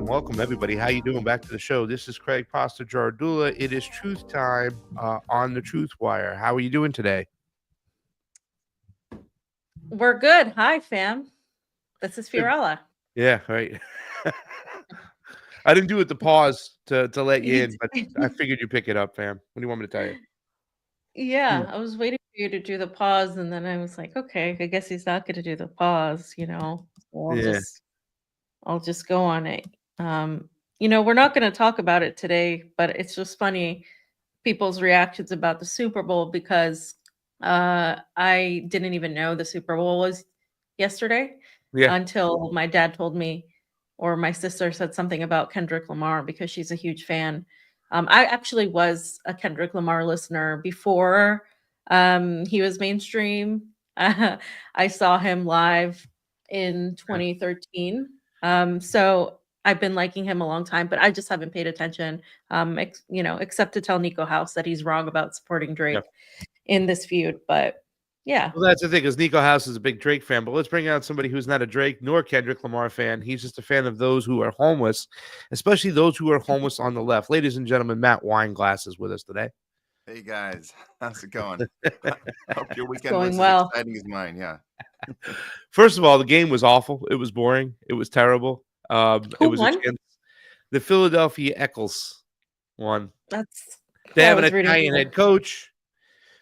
Welcome, everybody. How you doing? Back to the show. This is Craig Pasta Jardula. It is truth time on the TruthWire. How are you doing today? We're good. Hi, fam. This is Fiorella. Yeah, right. I didn't do it to pause to let you in, but I figured you'd pick it up, fam. What do you want me to tell you? Yeah, I was waiting for you to do the pause, and then I was like, okay, I guess he's not going to do the pause, So I'll just go on it. We're not going to talk about it today, but it's just funny people's reactions about the Super Bowl because I didn't even know the Super Bowl was yesterday until my dad told me, or my sister said something about Kendrick Lamar because she's a huge fan. I actually was a Kendrick Lamar listener before he was mainstream. I saw him live in 2013. So I've been liking him a long time, but I just haven't paid attention, except to tell Nico House that he's wrong about supporting Drake in this feud. But yeah. Well, that's the thing, is Nico House is a big Drake fan, but let's bring out somebody who's not a Drake nor Kendrick Lamar fan. He's just a fan of those who are homeless, especially those who are homeless on the left. Ladies and gentlemen, Matt Weinglass is with us today. Hey guys, how's it going? Hope your weekend going was well. as exciting as mine. Yeah. First of all, the game was awful. It was boring. It was terrible. Who won? The Philadelphia Eagles won. They I have an was reading Italian people. head coach,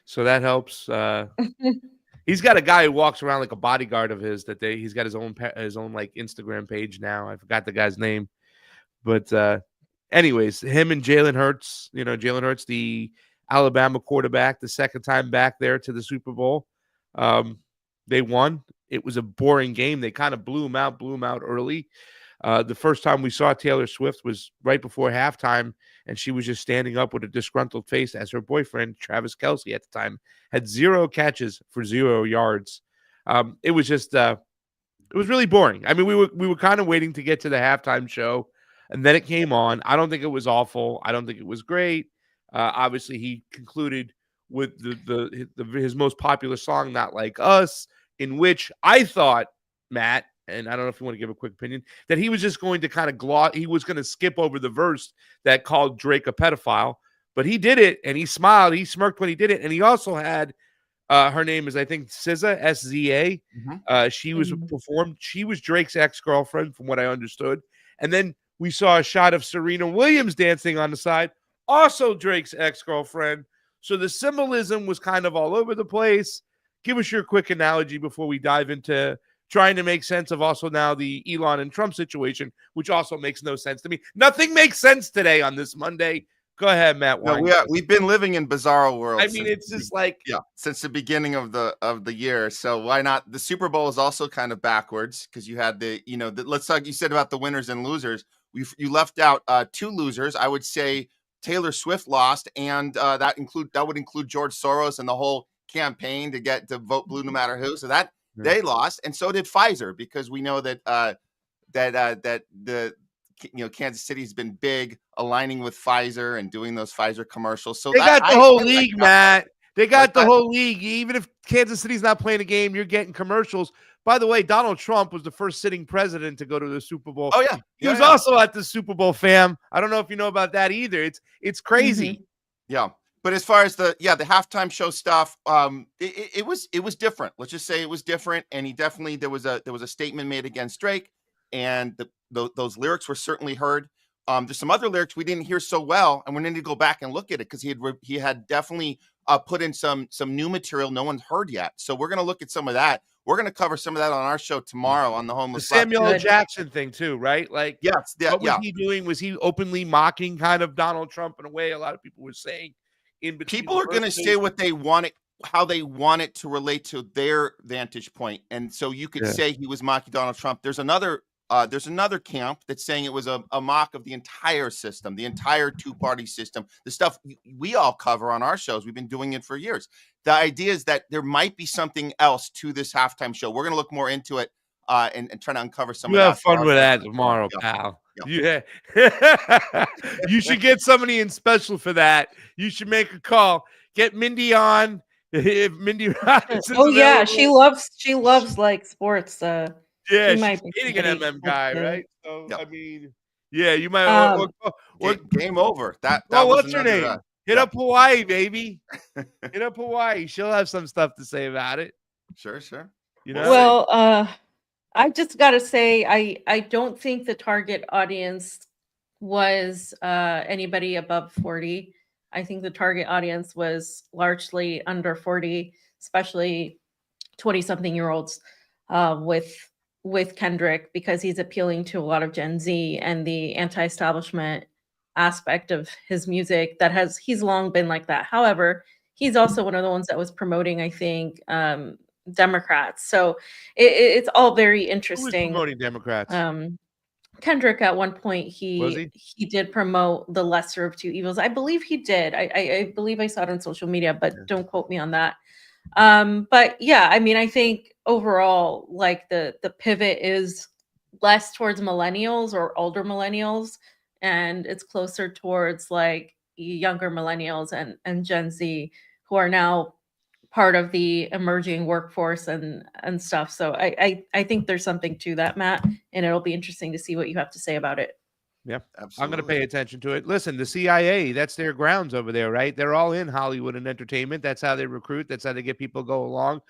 so that helps. He's got a guy who walks around like a bodyguard of his. He's got his own like Instagram page now. I forgot the guy's name, but anyways, him and Jalen Hurts. Jalen Hurts, the Alabama quarterback, the second time back there to the Super Bowl. They won. It was a boring game. They kind of blew him out early. The first time we saw Taylor Swift was right before halftime, and she was just standing up with a disgruntled face as her boyfriend, Travis Kelce, at the time, had 0 catches for 0 yards. It was just it was really boring. I mean, we were kind of waiting to get to the halftime show, and then it came on. I don't think it was awful. I don't think it was great. Obviously, he concluded with his most popular song, "Not Like Us," in which I thought, Matt, and I don't know if you want to give a quick opinion, that he was just going to kind of he was going to skip over the verse that called Drake a pedophile, but he did it, and he smiled, he smirked when he did it, and he also had Her name is, I think, SZA, SZA. Mhm. She was performed. She was Drake's ex-girlfriend, from what I understood. And then we saw a shot of Serena Williams dancing on the side, also Drake's ex-girlfriend. So the symbolism was kind of all over the place. Give us your quick analogy before we dive into trying to make sense of also now the Elon and Trump situation, which also makes no sense to me. Nothing makes sense today on this Monday. Go ahead, Matt No, Weinglass. we've been living in bizarro world. I mean, it's just like, since the beginning of the year. So why not? The Super Bowl is also kind of backwards because you had let's talk. You said about the winners and losers. You left out two losers. I would say Taylor Swift lost, and that would include George Soros and the whole campaign to get to vote blue no matter who. So that they lost, and so did Pfizer, because we know that Kansas City's been big aligning with Pfizer and doing those Pfizer commercials. So they got the whole league, Matt. They got the whole league. Even if Kansas City's not playing a game, you're getting commercials. By the way, Donald Trump was the first sitting president to go to the Super Bowl. Oh, yeah. He was also at the Super Bowl, fam. I don't know if you know about that either. It's crazy. Yeah. But as far as the halftime show stuff, it was different. Let's just say it was different. And there was a statement made against Drake, and those lyrics were certainly heard. There's some other lyrics we didn't hear so well, and we need to go back and look at it because he had definitely put in some new material no one's heard yet. So we're gonna look at some of that. We're gonna cover some of that on our show tomorrow on the Homeless. The Samuel L. Jackson thing too, right? Like, yes, what was he doing? Was he openly mocking kind of Donald Trump in a way a lot of people were saying? People are going to say what they want it, how they want it to relate to their vantage point. And so you could say he was mocking Donald Trump. There's another camp that's saying it was a mock of the entire system, the entire two-party system, the stuff we all cover on our shows. We've been doing it for years. The idea is that there might be something else to this halftime show. We're going to look more into it and try to uncover some of that. You have fun with that tomorrow, pal. Yeah. You should get somebody in special for that. You should make a call. Get Mindy on. If Mindy Robinson's available. She loves like sports. She's dating an MM guy, right? So I mean, you might game over. That what's her name? Hit up Hawaii, baby. Hit up Hawaii. She'll have some stuff to say about it. Sure. You know. Well, I just got to say, I don't think the target audience was anybody above 40. I think the target audience was largely under 40, especially 20-something-year-olds with Kendrick, because he's appealing to a lot of Gen Z and the anti-establishment aspect of his music he's long been like that. However, he's also one of the ones that was promoting, I think, Democrats. So it's all very interesting. Who was promoting Democrats? Kendrick at one point he did promote the lesser of two evils. I believe he did. I believe I saw it on social media, but don't quote me on that. But yeah, I mean, I think overall, like the pivot is less towards millennials or older millennials, and it's closer towards like younger millennials and Gen Z, who are now part of the emerging workforce and stuff. So I think there's something to that, Matt, and it'll be interesting to see what you have to say about it. Yeah, absolutely. I'm going to pay attention to it. Listen, the CIA, that's their grounds over there, right? They're all in Hollywood and entertainment. That's how they recruit. That's how they get people to go along.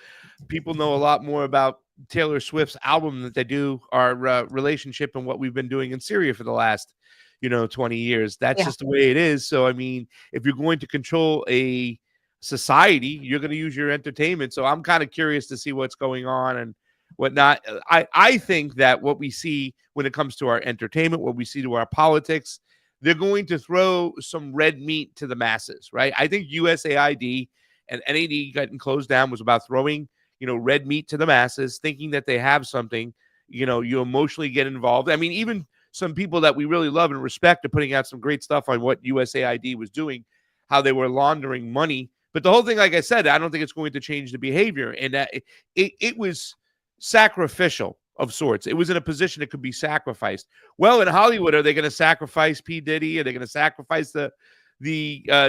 People know a lot more about Taylor Swift's album than they do our relationship and what we've been doing in Syria for the last, 20 years. That's just the way it is. So, I mean, if you're going to control a society, you're going to use your entertainment. So I'm kind of curious to see what's going on and whatnot. I think that what we see when it comes to our entertainment, what we see to our politics, they're going to throw some red meat to the masses, right? I think USAID and NAD getting closed down was about throwing, red meat to the masses, thinking that they have something, you emotionally get involved. I mean, even some people that we really love and respect are putting out some great stuff on what USAID was doing, how they were laundering money. But the whole thing, like I said, I don't think it's going to change the behavior. And it was sacrificial of sorts. It was in a position that could be sacrificed. Well, in Hollywood, are they going to sacrifice P. Diddy? Are they going to sacrifice the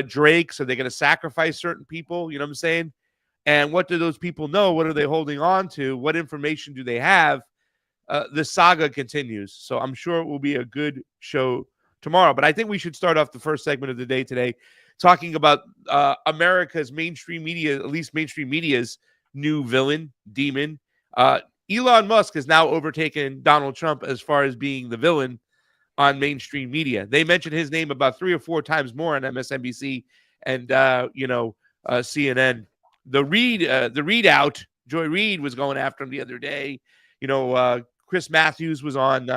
Drakes? Are they going to sacrifice certain people? You know what I'm saying? And what do those people know? What are they holding on to? What information do they have? The saga continues. So I'm sure it will be a good show tomorrow. But I think we should start off the first segment of the day today talking about America's mainstream media, at least mainstream media's new villain, demon. Elon Musk has now overtaken Donald Trump as far as being the villain on mainstream media. They mentioned his name about 3 or 4 times more on MSNBC and CNN. The readout, Joy Reid was going after him the other day. Chris Matthews was on.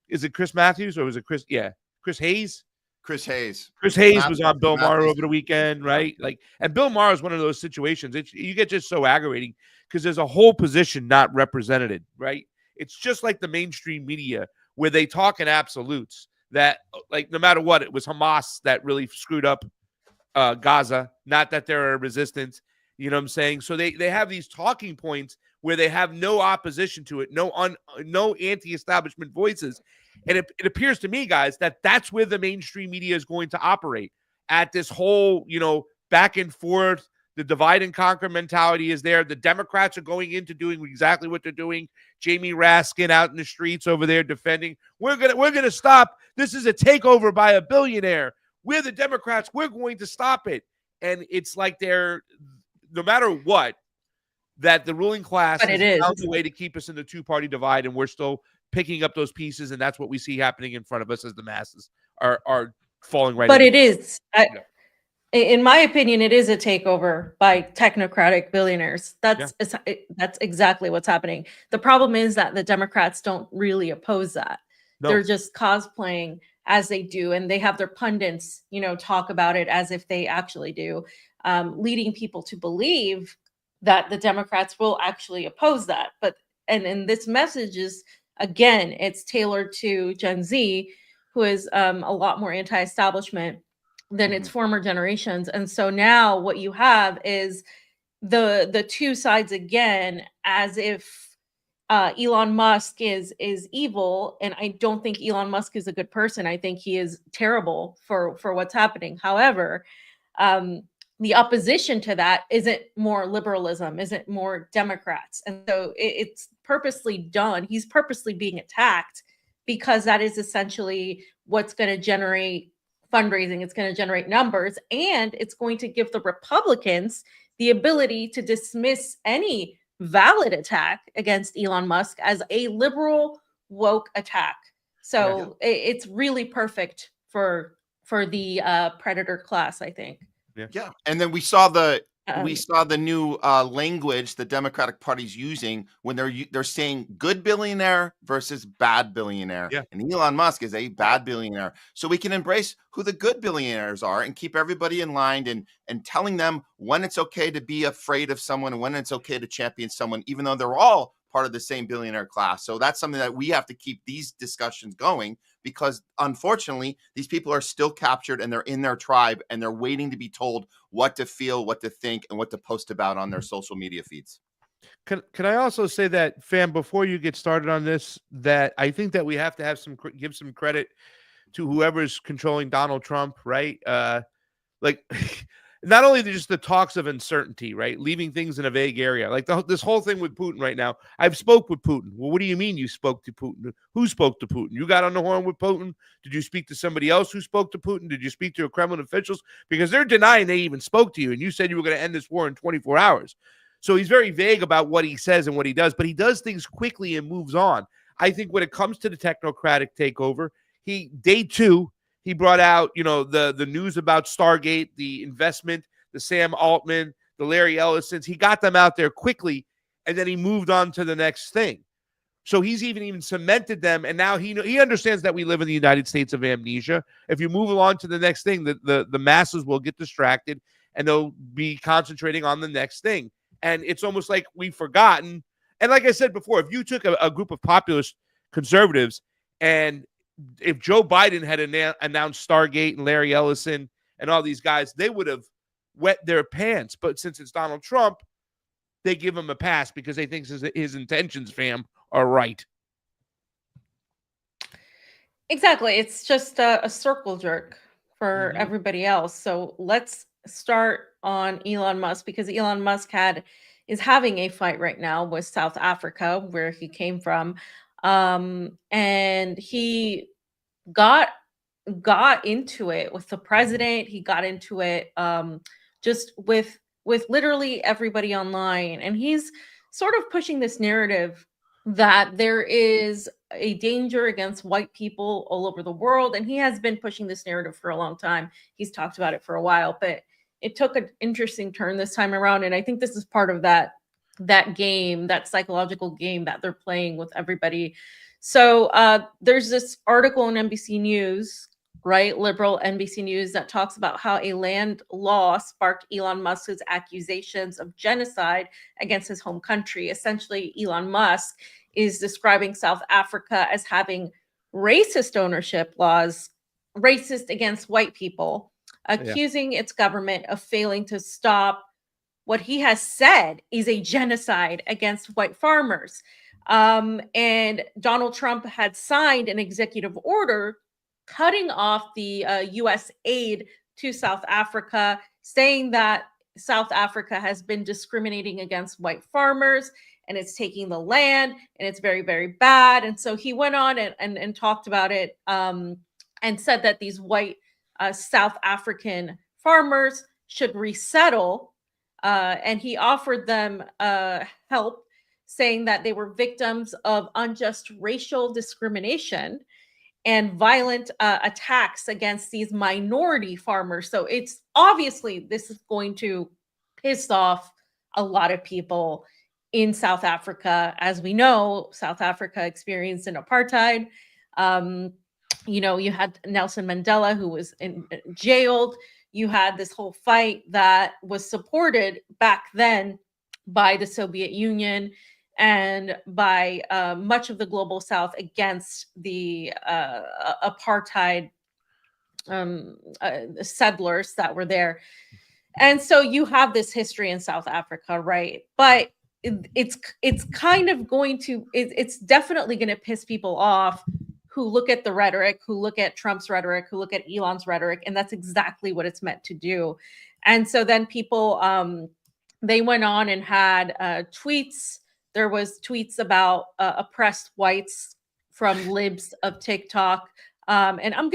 Is it Chris Matthews or was it Chris? Yeah, Chris Hayes. Chris Hayes. Chris Hayes was on Bill Maher over the weekend, right? And Bill Maher is one of those situations. You get just so aggravating because there's a whole position not represented, right? It's just like the mainstream media where they talk in absolutes that, like, no matter what, it was Hamas that really screwed up Gaza, not that they're a resistance. You know what I'm saying? So they have these talking points where they have no opposition to it, no anti-establishment voices. And it appears to me, guys, that that's where the mainstream media is going to operate at this whole, back and forth. The divide and conquer mentality is there. The Democrats are going into doing exactly what they're doing. Jayme Raskin out in the streets over there defending. We're gonna stop. This is a takeover by a billionaire. We're the Democrats. We're going to stop it. And it's like they're, no matter what, that the ruling class has found a way to keep us in the two-party divide, and we're still picking up those pieces, and that's what we see happening in front of us as the masses are falling right. But it is. In my opinion, it is a takeover by technocratic billionaires. That's exactly what's happening. The problem is that the Democrats don't really oppose that. No. They're just cosplaying as they do, and they have their pundits, talk about it as if they actually do, leading people to believe that the Democrats will actually oppose that. And this message is, again, it's tailored to Gen Z, who is a lot more anti-establishment than its former generations. And so now what you have is the two sides again, as if Elon Musk is evil. And I don't think Elon Musk is a good person. I think he is terrible for what's happening. However, the opposition to that isn't more liberalism, isn't more Democrats. And so it's purposely done. He's purposely being attacked because that is essentially what's going to generate fundraising. It's going to generate numbers, and it's going to give the Republicans the ability to dismiss any valid attack against Elon Musk as a liberal woke attack. So it's really perfect for the predator class, I think. Yeah. And then we saw the new language the Democratic Party's using when they're saying good billionaire versus bad billionaire. Yeah. And Elon Musk is a bad billionaire. So we can embrace who the good billionaires are and keep everybody in line and telling them when it's okay to be afraid of someone and when it's okay to champion someone, even though they're all part of the same billionaire class. So that's something that we have to keep these discussions going, because unfortunately, these people are still captured and they're in their tribe and they're waiting to be told what to feel, what to think, and what to post about on their social media feeds. Can I also say that, fam, before you get started on this, that I think that we have to have give some credit to whoever's controlling Donald Trump, right? Not only just the talks of uncertainty, right? Leaving things in a vague area. Like this whole thing with Putin right now. I've spoke with Putin. Well, what do you mean you spoke to Putin? Who spoke to Putin? You got on the horn with Putin? Did you speak to somebody else who spoke to Putin? Did you speak to Kremlin officials? Because they're denying they even spoke to you. And you said you were going to end this war in 24 hours. So he's very vague about what he says and what he does. But he does things quickly and moves on. I think when it comes to the technocratic takeover, day 2, he brought out, the news about Stargate, the investment, the Sam Altman, the Larry Ellisons. He got them out there quickly, and then he moved on to the next thing. So he's even cemented them, and now he understands that we live in the United States of amnesia. If you move along to the next thing, the masses will get distracted, and they'll be concentrating on the next thing. And it's almost like we've forgotten. And like I said before, if you took a group of populist conservatives, and if Joe Biden had announced Stargate and Larry Ellison and all these guys, they would have wet their pants. But since it's Donald Trump, they give him a pass because they think his intentions, fam, are right. Exactly. It's just a circle jerk for everybody else. So let's start on Elon Musk, because Elon Musk is having a fight right now with South Africa, where he came from. And he got got into it with the president. He got into it just with literally everybody online, and he's sort of pushing this narrative that there is a danger against white people all over the world, and he has been pushing this narrative for a long time. He's talked about it for a while, but it took an interesting turn this time around, and I think this is part of that game, that psychological game that they're playing with everybody. So there's this article on NBC News, right, liberal NBC News, that talks about how a land law sparked Elon Musk's accusations of genocide against his home country. Essentially, Elon Musk is describing South Africa as having racist ownership laws, racist against white people, accusing its government of failing to stop what he has said is a genocide against white farmers. And Donald Trump had signed an executive order cutting off the U.S. aid to South Africa, saying that South Africa has been discriminating against white farmers and it's taking the land and it's very, very bad. And so he went on and talked about it and said that these white South African farmers should resettle. And he offered them help, saying that they were victims of unjust racial discrimination and violent attacks against these minority farmers. So it's obviously this is going to piss off a lot of people in South Africa. As we know, South Africa experienced an apartheid. You had Nelson Mandela, who was jailed. You had this whole fight that was supported back then by the Soviet Union and by much of the global South against the apartheid settlers that were there. And so you have this history in South Africa, right? But it's kind of going to, it's definitely going to piss people off who look at the rhetoric, who look at Trump's rhetoric, who look at Elon's rhetoric, and that's exactly what it's meant to do. And so then people, they went on and had tweets. There was tweets about oppressed whites from libs of TikTok. And I want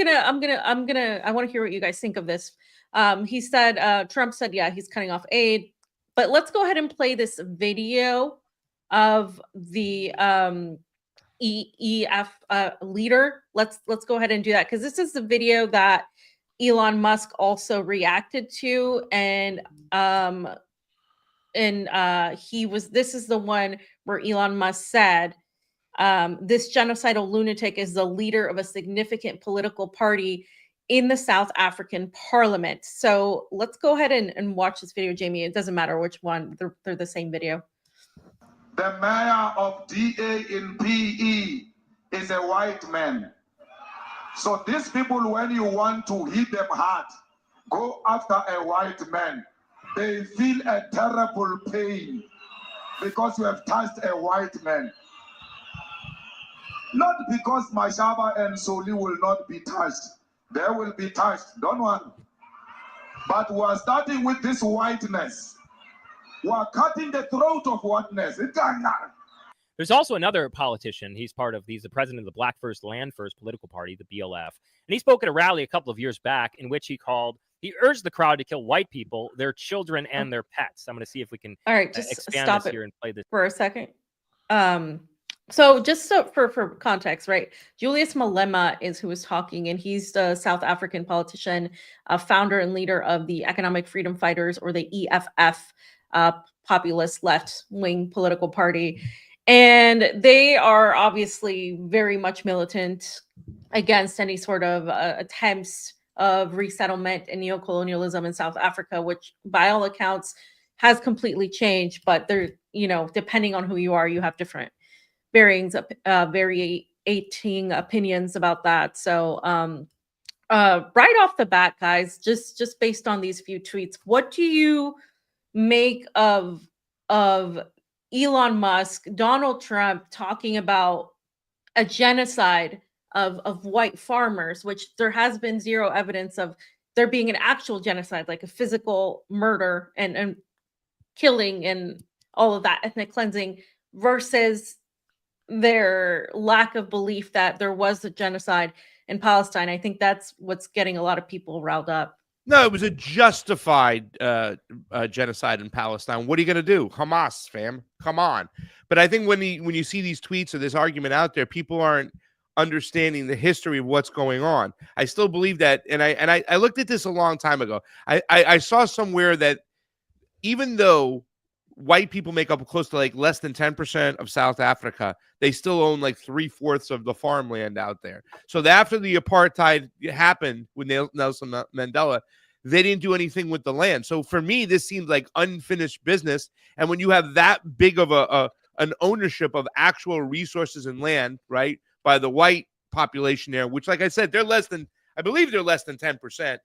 to hear what you guys think of this. He said, Trump said, yeah, he's cutting off aid. But let's go ahead and play this video of the EF leader. Let's go ahead and do that, because this is the video that Elon Musk also reacted to, and this is the one where Elon Musk said, this genocidal lunatic is the leader of a significant political party in the South African parliament. So let's go ahead and watch this video, Jayme. It doesn't matter which one, they're the same video. The mayor of DA in PE is a white man. So these people, when you want to hit them hard, go after a white man. They feel a terrible pain because you have touched a white man. Not because Mashaba and Soli will not be touched. They will be touched, don't worry. But we are starting with this whiteness. We are cutting the throat of whiteness. There's also another politician. He's the president of the Black First Land First political party, the BLF. And he spoke at a rally a couple of years back in which he urged the crowd to kill white people, their children, and their pets. I'm going to see if we can just expand stop this here and play this for a second. So just for context, right? Julius Malema is who is talking, and he's the South African politician, founder and leader of the Economic Freedom Fighters, or the EFF, populist left-wing political party. And they are obviously very much militant against any sort of attempts of resettlement and neocolonialism in South Africa, which by all accounts has completely changed. But they're, depending on who you are, you have different varying opinions about that. So right off the bat, guys, just based on these few tweets, what do you make of Elon Musk, Donald Trump talking about a genocide of white farmers, which there has been zero evidence of there being an actual genocide, like a physical murder and killing and all of that, ethnic cleansing, versus their lack of belief that there was a genocide? in Palestine. I think that's what's getting a lot of people riled up. No, it was a justified genocide in Palestine. What are you going to do? Hamas, fam. Come on. But I think when you see these tweets or this argument out there, people aren't understanding the history of what's going on. I still believe that, and I looked at this a long time ago. I saw somewhere that even though white people make up close to like less than 10% of South Africa, they still own like 3/4 of the farmland out there. So after the apartheid happened with Nelson Mandela, they didn't do anything with the land. So for me, this seems like unfinished business. And when you have that big of an ownership of actual resources and land, right, by the white population there, which, like I said, I believe they're less than 10%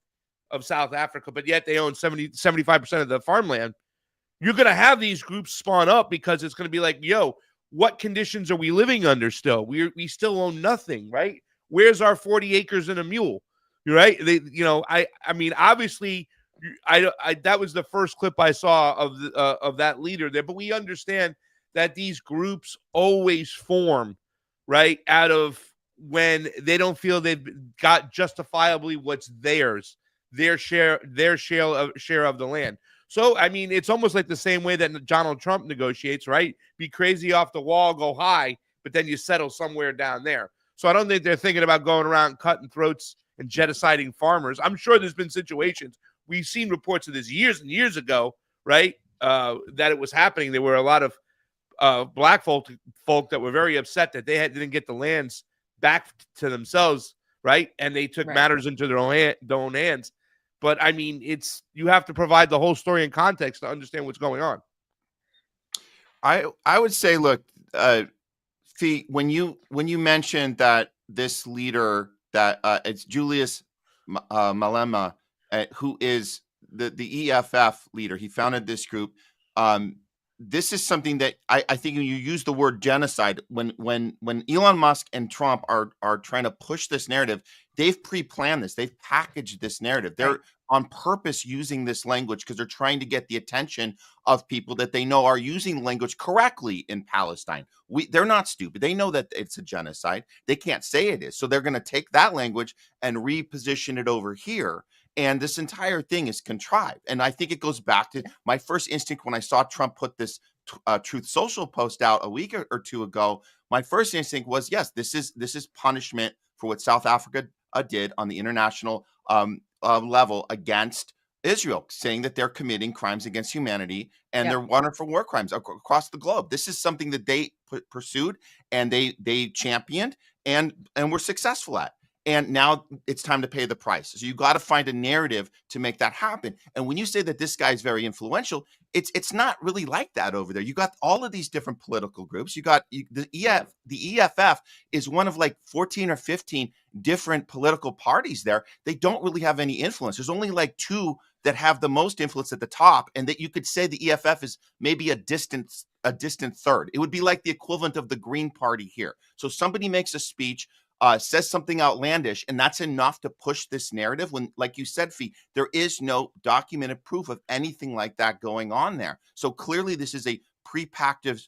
of South Africa, but yet they own 75% of the farmland. You're going to have these groups spawn up because it's going to be like, yo, what conditions are we living under still? We still own nothing, right? Where's our 40 acres and a mule? Right? I mean, obviously, that was the first clip I saw of that leader there, but we understand that these groups always form, right, out of when they don't feel they've got justifiably what's theirs, their share of the land. So, I mean, it's almost like the same way that Donald Trump negotiates, right? Be crazy off the wall, go high, but then you settle somewhere down there. So I don't think they're thinking about going around cutting throats and genociding farmers. I'm sure there's been situations. We've seen reports of this years and years ago, right, that it was happening. There were a lot of black folk that were very upset that they didn't get the lands back to themselves, right? And they took matters into their own hands. But I mean, you have to provide the whole story and context to understand what's going on. I would say, look, Fee, when you mentioned that this leader that it's Julius Malema, who is the EFF leader, he founded this group. This is something that I think when you use the word genocide, when Elon Musk and Trump are trying to push this narrative, they've pre-planned this. They've packaged this narrative. They're on purpose using this language because they're trying to get the attention of people that they know are using language correctly in Palestine. They're not stupid. They know that it's a genocide. They can't say it is. So they're going to take that language and reposition it over here. And this entire thing is contrived. And I think it goes back to my first instinct when I saw Trump put this Truth Social post out a week or two ago. My first instinct was, yes, this is punishment for what South Africa did on the international level against Israel, saying that they're committing crimes against humanity and they're wanted for war crimes across the globe. This is something that they pursued and they championed and were successful at. And now it's time to pay the price. So you got to find a narrative to make that happen. And when you say that this guy is very influential, it's not really like that over there. You got all of these different political groups. You got the EFF is one of like 14 or 15 different political parties there. They don't really have any influence. There's only like two that have the most influence at the top, and that you could say the EFF is maybe a distant third. It would be like the equivalent of the Green Party here. So somebody makes a speech, says something outlandish, and that's enough to push this narrative when, like you said, Fee, there is no documented proof of anything like that going on there. So clearly this is a pre-pactive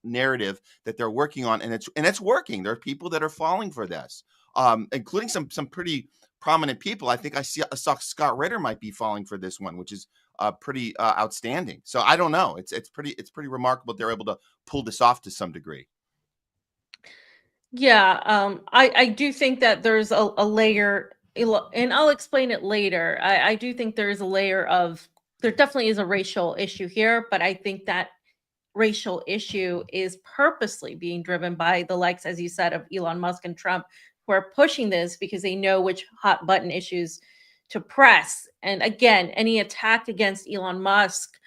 narrative that they're working on, and it's working. There are people that are falling for this, including some pretty prominent people. I think I saw Scott Ritter might be falling for this one, which is pretty outstanding. So I don't know. It's pretty remarkable they're able to pull this off to some degree. Yeah, I do think that there's a layer, and I'll explain it later. I do think there is a layer of, there definitely is a racial issue here, but I think that racial issue is purposely being driven by the likes, as you said, of Elon Musk and Trump, who are pushing this because they know which hot button issues to press. And again, any attack against Elon Musk,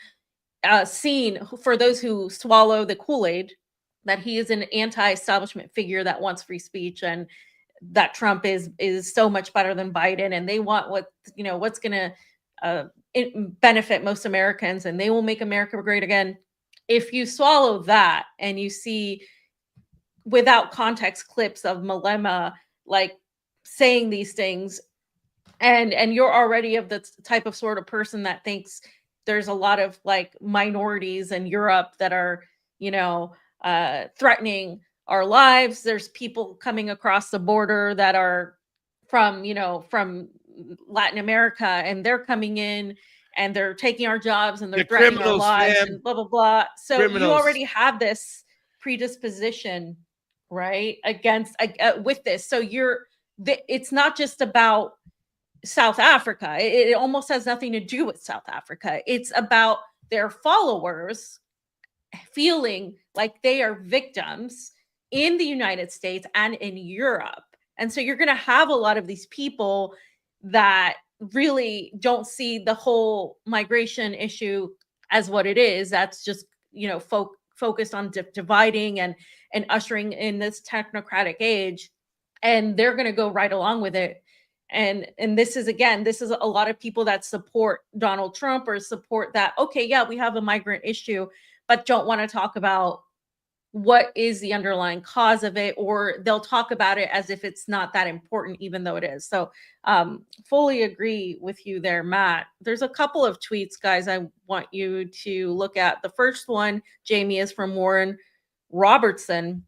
seen for those who swallow the Kool-Aid, that he is an anti-establishment figure that wants free speech, and that Trump is so much better than Biden, and they want what's going to benefit most Americans, and they will make America great again. If you swallow that and you see without context clips of Malema like saying these things, and you're already of the type of sort of person that thinks there's a lot of like minorities in Europe that are threatening our lives. There's people coming across the border that are from, from Latin America, and they're coming in and they're taking our jobs and they're threatening our lives and blah, blah, blah. So you already have this predisposition, right, against with this. So it's not just about South Africa. It almost has nothing to do with South Africa. It's about their followers feeling like they are victims in the United States and in Europe. And so you're going to have a lot of these people that really don't see the whole migration issue as what it is. That's just, focused on dividing and ushering in this technocratic age. And they're going to go right along with it. And this is a lot of people that support Donald Trump or support that, okay, yeah, we have a migrant issue, but don't want to talk about what is the underlying cause of it, or they'll talk about it as if it's not that important, even though it is. So fully agree with you there, Matt. There's a couple of tweets, guys, I want you to look at. The first one, Jayme, is from Warren Robertson.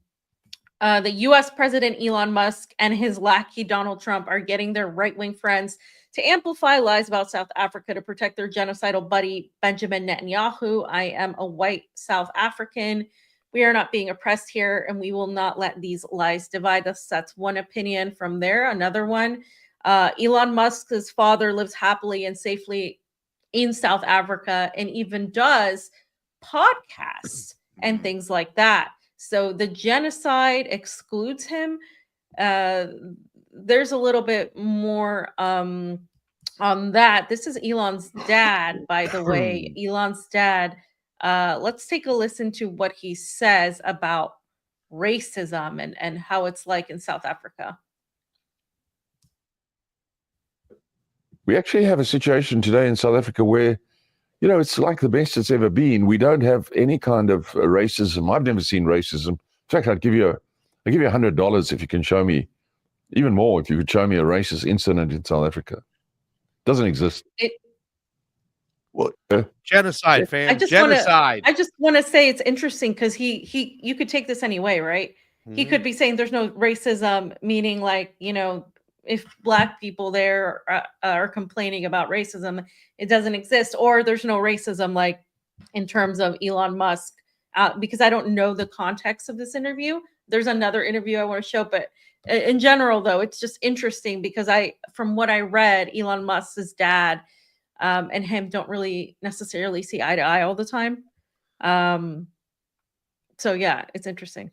The U.S. President Elon Musk and his lackey Donald Trump are getting their right-wing friends to amplify lies about South Africa to protect their genocidal buddy, Benjamin Netanyahu. I am a white South African. We are not being oppressed here, and we will not let these lies divide us. That's one opinion from there. Another one, Elon Musk's father lives happily and safely in South Africa and even does podcasts and things like that. So the genocide excludes him. There's a little bit more on that. This is Elon's dad, by the way. Elon's dad. Let's take a listen to what he says about racism and how it's like in South Africa. We actually have a situation today in South Africa where, it's like the best it's ever been. We don't have any kind of racism. I've never seen racism. In fact, I'll give you $100 if you can show me, even more if you could show me a racist incident in South Africa. Doesn't exist. Genocide, fam. Genocide. I just want to say it's interesting because you could take this any way, right? Mm-hmm. He could be saying there's no racism, meaning like, if Black people there are complaining about racism, it doesn't exist, or there's no racism, like in terms of Elon Musk, because I don't know the context of this interview. There's another interview I want to show, but in general, though, it's just interesting because from what I read, Elon Musk's dad and him don't really necessarily see eye to eye all the time. So yeah, it's interesting.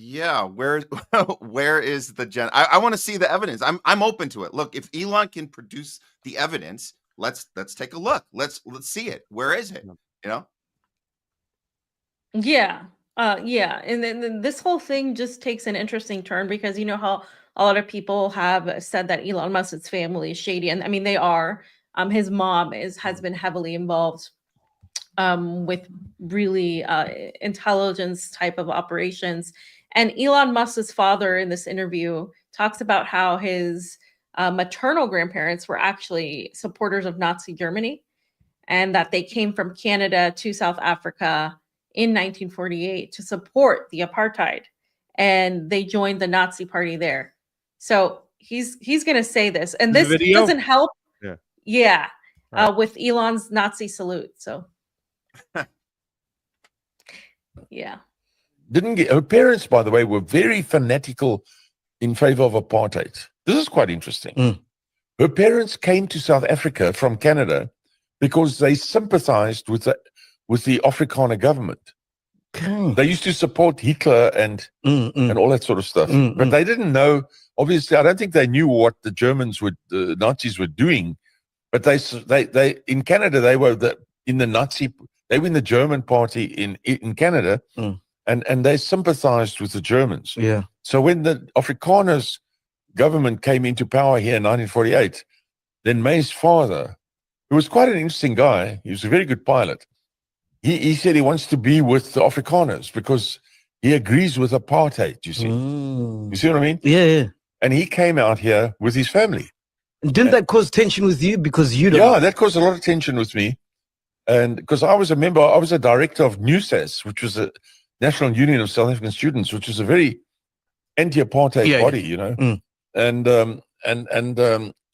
Yeah, where is the I want to see the evidence. I'm open to it. Look, if Elon can produce the evidence, let's take a look. Let's see it. Where is it? Yeah. And then this whole thing just takes an interesting turn because how a lot of people have said that Elon Musk's family is shady, and I mean they are. His mom has been heavily involved with really intelligence type of operations. And Elon Musk's father in this interview talks about how his maternal grandparents were actually supporters of Nazi Germany and that they came from Canada to South Africa in 1948 to support the apartheid. And they joined the Nazi party there. So he's going to say this. And this doesn't help. Yeah. Right. With Elon's Nazi salute. So, yeah. Her parents, by the way, were very fanatical in favor of apartheid. This is quite interesting. Her parents came to South Africa from Canada because they sympathized with the Afrikaner government. They used to support Hitler and all that sort of stuff. But they didn't know, obviously, I don't think they knew what the Nazis were doing. But they in Canada, they were in the German party in Canada. And they sympathized with the Germans. Yeah. So when the Afrikaners government came into power here in 1948, then May's father, who was quite an interesting guy, he was a very good pilot, he said he wants to be with the Afrikaners because he agrees with apartheid, you see. You see what I mean? Yeah. And he came out here with his family. Didn't that cause tension with you? Because you don't... Yeah, that caused a lot of tension with me. And because I was a director of NewsAS, which was National Union of South African Students, which is a very anti-apartheid body, you know. And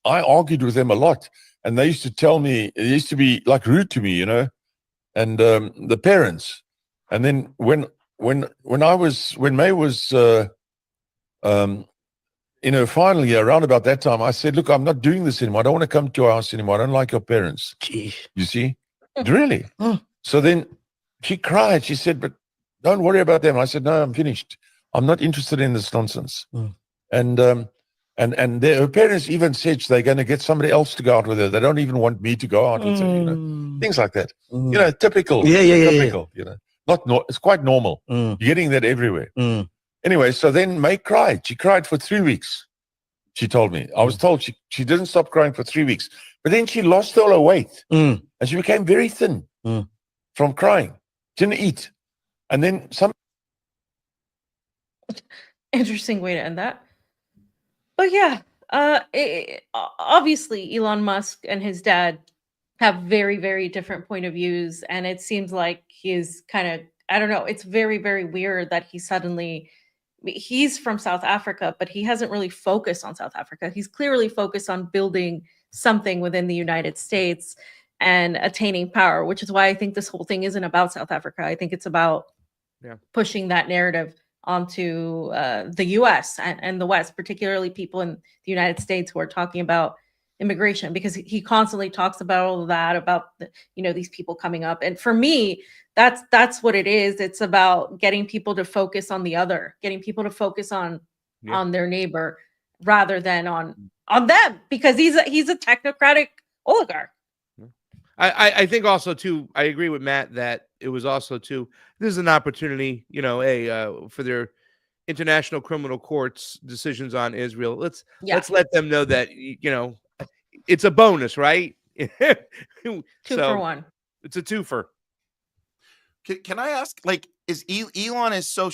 I argued with them a lot, and they used to tell me, it used to be like rude to me, you know, and the parents. And then when May was you know, finally around about that time, I said, look, I'm not doing this anymore. I don't want to come to your house anymore. I don't like your parents. Jeez. You see? Really? So then she cried. She said, but don't worry about them. I said, no, I'm finished. I'm not interested in this nonsense. And her parents even said they're going to get somebody else to go out with her. They don't even want me to go out with her, you know, things like that. You know, typical. Typical, you know, it's quite normal. You're getting that everywhere. Anyway, so then May cried. She cried for 3 weeks. She told me. I was told she didn't stop crying for 3 weeks. But then she lost all her weight. And she became very thin from crying. Didn't eat. And then some... Interesting way to end that. But yeah, obviously Elon Musk and his dad have very, very different point of views. And it seems like he's kind of, I don't know, it's very, very weird that he's from South Africa, but he hasn't really focused on South Africa. He's clearly focused on building something within the United States and attaining power, which is why I think this whole thing isn't about South Africa. I think it's about pushing that narrative onto the US and the West, particularly people in the United States who are talking about immigration, because he constantly talks about all of that, about these people coming up. And for me, that's what it is. It's about getting people to focus on the other, getting people to focus on their neighbor rather than on them, because he's a technocratic oligarch. I think also too, I agree with Matt that it was also too, this is an opportunity, for their international criminal courts decisions on Israel. Let's let them know that, it's a bonus, right? Two for one. It's a twofer. Can I ask, like, is Elon is so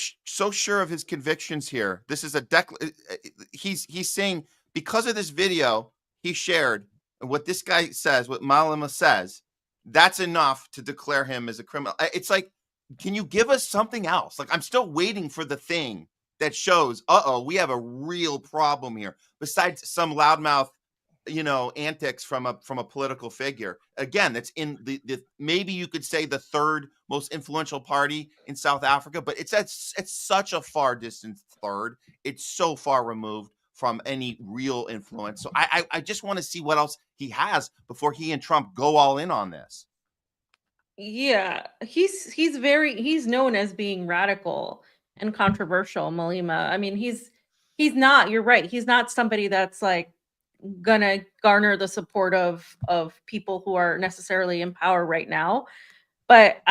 sure of his convictions here? This is he's saying because of this video he shared, and what this guy says, what Malema says, that's enough to declare him as a criminal. It's like, can you give us something else? Like, I'm still waiting for the thing that shows, we have a real problem here, besides some loudmouth, antics from a political figure. Again, that's in the maybe you could say the third most influential party in South Africa, but it's such a far distance third. It's so far removed from any real influence. So I just want to see what else he has before he and Trump go all in on this. Yeah, he's known as being radical and controversial, Malema. I mean, he's not, you're right, he's not somebody that's like gonna garner the support of people who are necessarily in power right now. But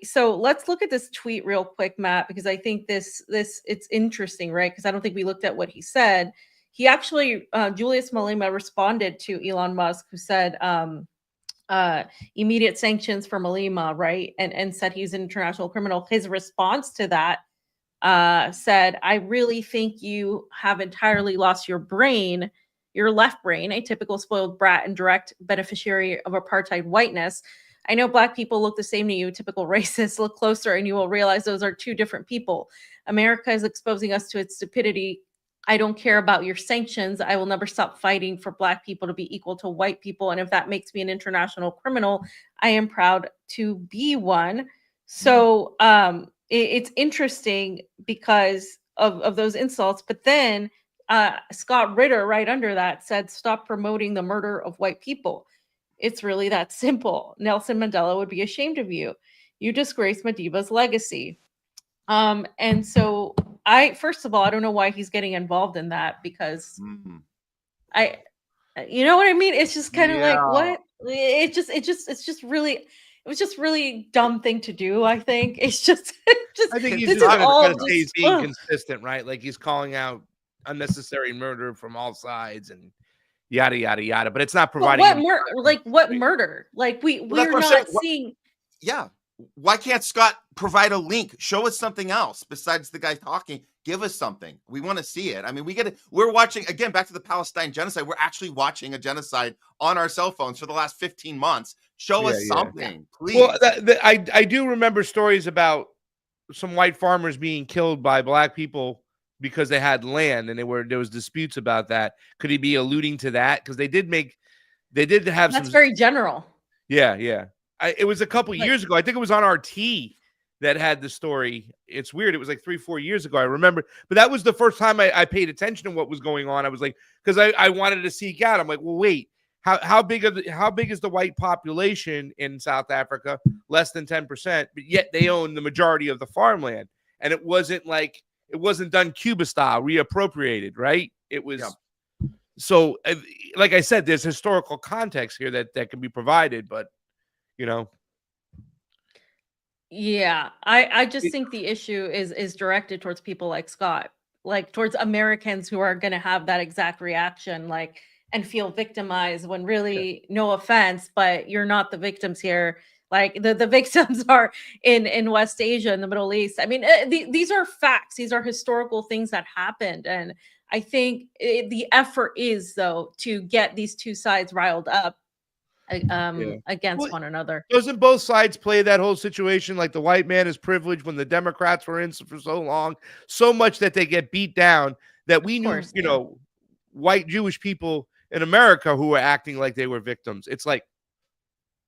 so let's look at this tweet real quick, Matt, because I think this it's interesting, right? Because I don't think we looked at what he said. He actually, Julius Malema responded to Elon Musk, who said immediate sanctions for Malema, right? And said he's an international criminal. His response to that said, I really think you have entirely lost your brain, your left brain, a typical spoiled brat and direct beneficiary of apartheid whiteness. I know Black people look the same to you, typical racists. Look closer and you will realize those are two different people. America is exposing us to its stupidity. I don't care about your sanctions. I will never stop fighting for Black people to be equal to white people. And if that makes me an international criminal, I am proud to be one. So it's interesting because of those insults. But then Scott Ritter, right under that, said, stop promoting the murder of white people. It's really that simple. Nelson Mandela would be ashamed of you. You disgrace Madiba's legacy. And so first of all, I don't know why he's getting involved in that, because you know what I mean? It's just kind of like, what? It was just really dumb thing to do. I think I think he's trying to say he's being consistent, right? Like he's calling out unnecessary murder from all sides and yada yada yada, but it's not providing what murder? Like we're not seeing. Yeah, why can't Scott provide a link? Show us something else besides the guy talking. Give us something. We want to see it. I mean, we're watching again, back to the Palestine genocide. We're actually watching a genocide on our cell phones for the last 15 months. Show us something, please. Well, I do remember stories about some white farmers being killed by black people because they had land and there was disputes about that. Could he be alluding to that? Because they did have That's some. very general. Yeah. It was a couple Like- years ago. I think it was on RT that had the story. It's weird. It was like 3-4 years ago. I remember, but that was the first time I paid attention to what was going on. I was like, because I wanted to seek out. I'm like, well, wait, how big is the white population in South Africa? Less than 10%, but yet they own the majority of the farmland. And it wasn't done Cuba style, reappropriated, right? It was. Yeah. So, like I said, there's historical context here that can be provided, but you know. Yeah, I just think the issue is directed towards people like Scott, like towards Americans who are going to have that exact reaction, like, and feel victimized when really, no offense, but you're not the victims here. Like the victims are in West Asia, in the Middle East. I mean, these are facts. These are historical things that happened. And I think the effort is, though, to get these two sides riled up against one another. Doesn't both sides play that whole situation? Like the white man is privileged when the Democrats were in for so long, so much that they get beat down, that we knew, white Jewish people in America who were acting like they were victims. It's like,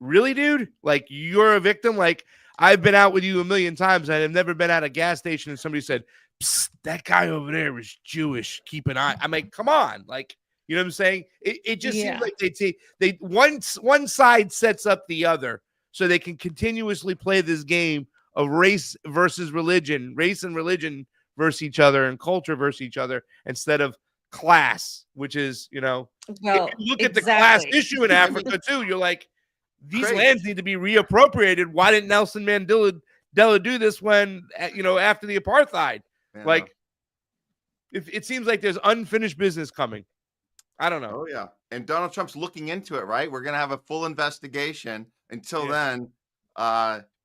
really, dude? Like, you're a victim? Like, I've been out with you a million times and I've never been at a gas station and somebody said, psst, that guy over there is Jewish. Keep an eye. I'm like, come on. Like, you know what I'm saying? It just seems like they one side sets up the other so they can continuously play this game of race versus religion, race and religion versus each other, and culture versus each other, instead of class, which is, well, if you look at the class issue in Africa too, you're like, these lands need to be reappropriated. Why didn't Nelson Mandela do this when, after the apartheid? Yeah. Like, it seems like there's unfinished business coming. I don't know. Oh, yeah. And Donald Trump's looking into it, right? We're going to have a full investigation. Until then,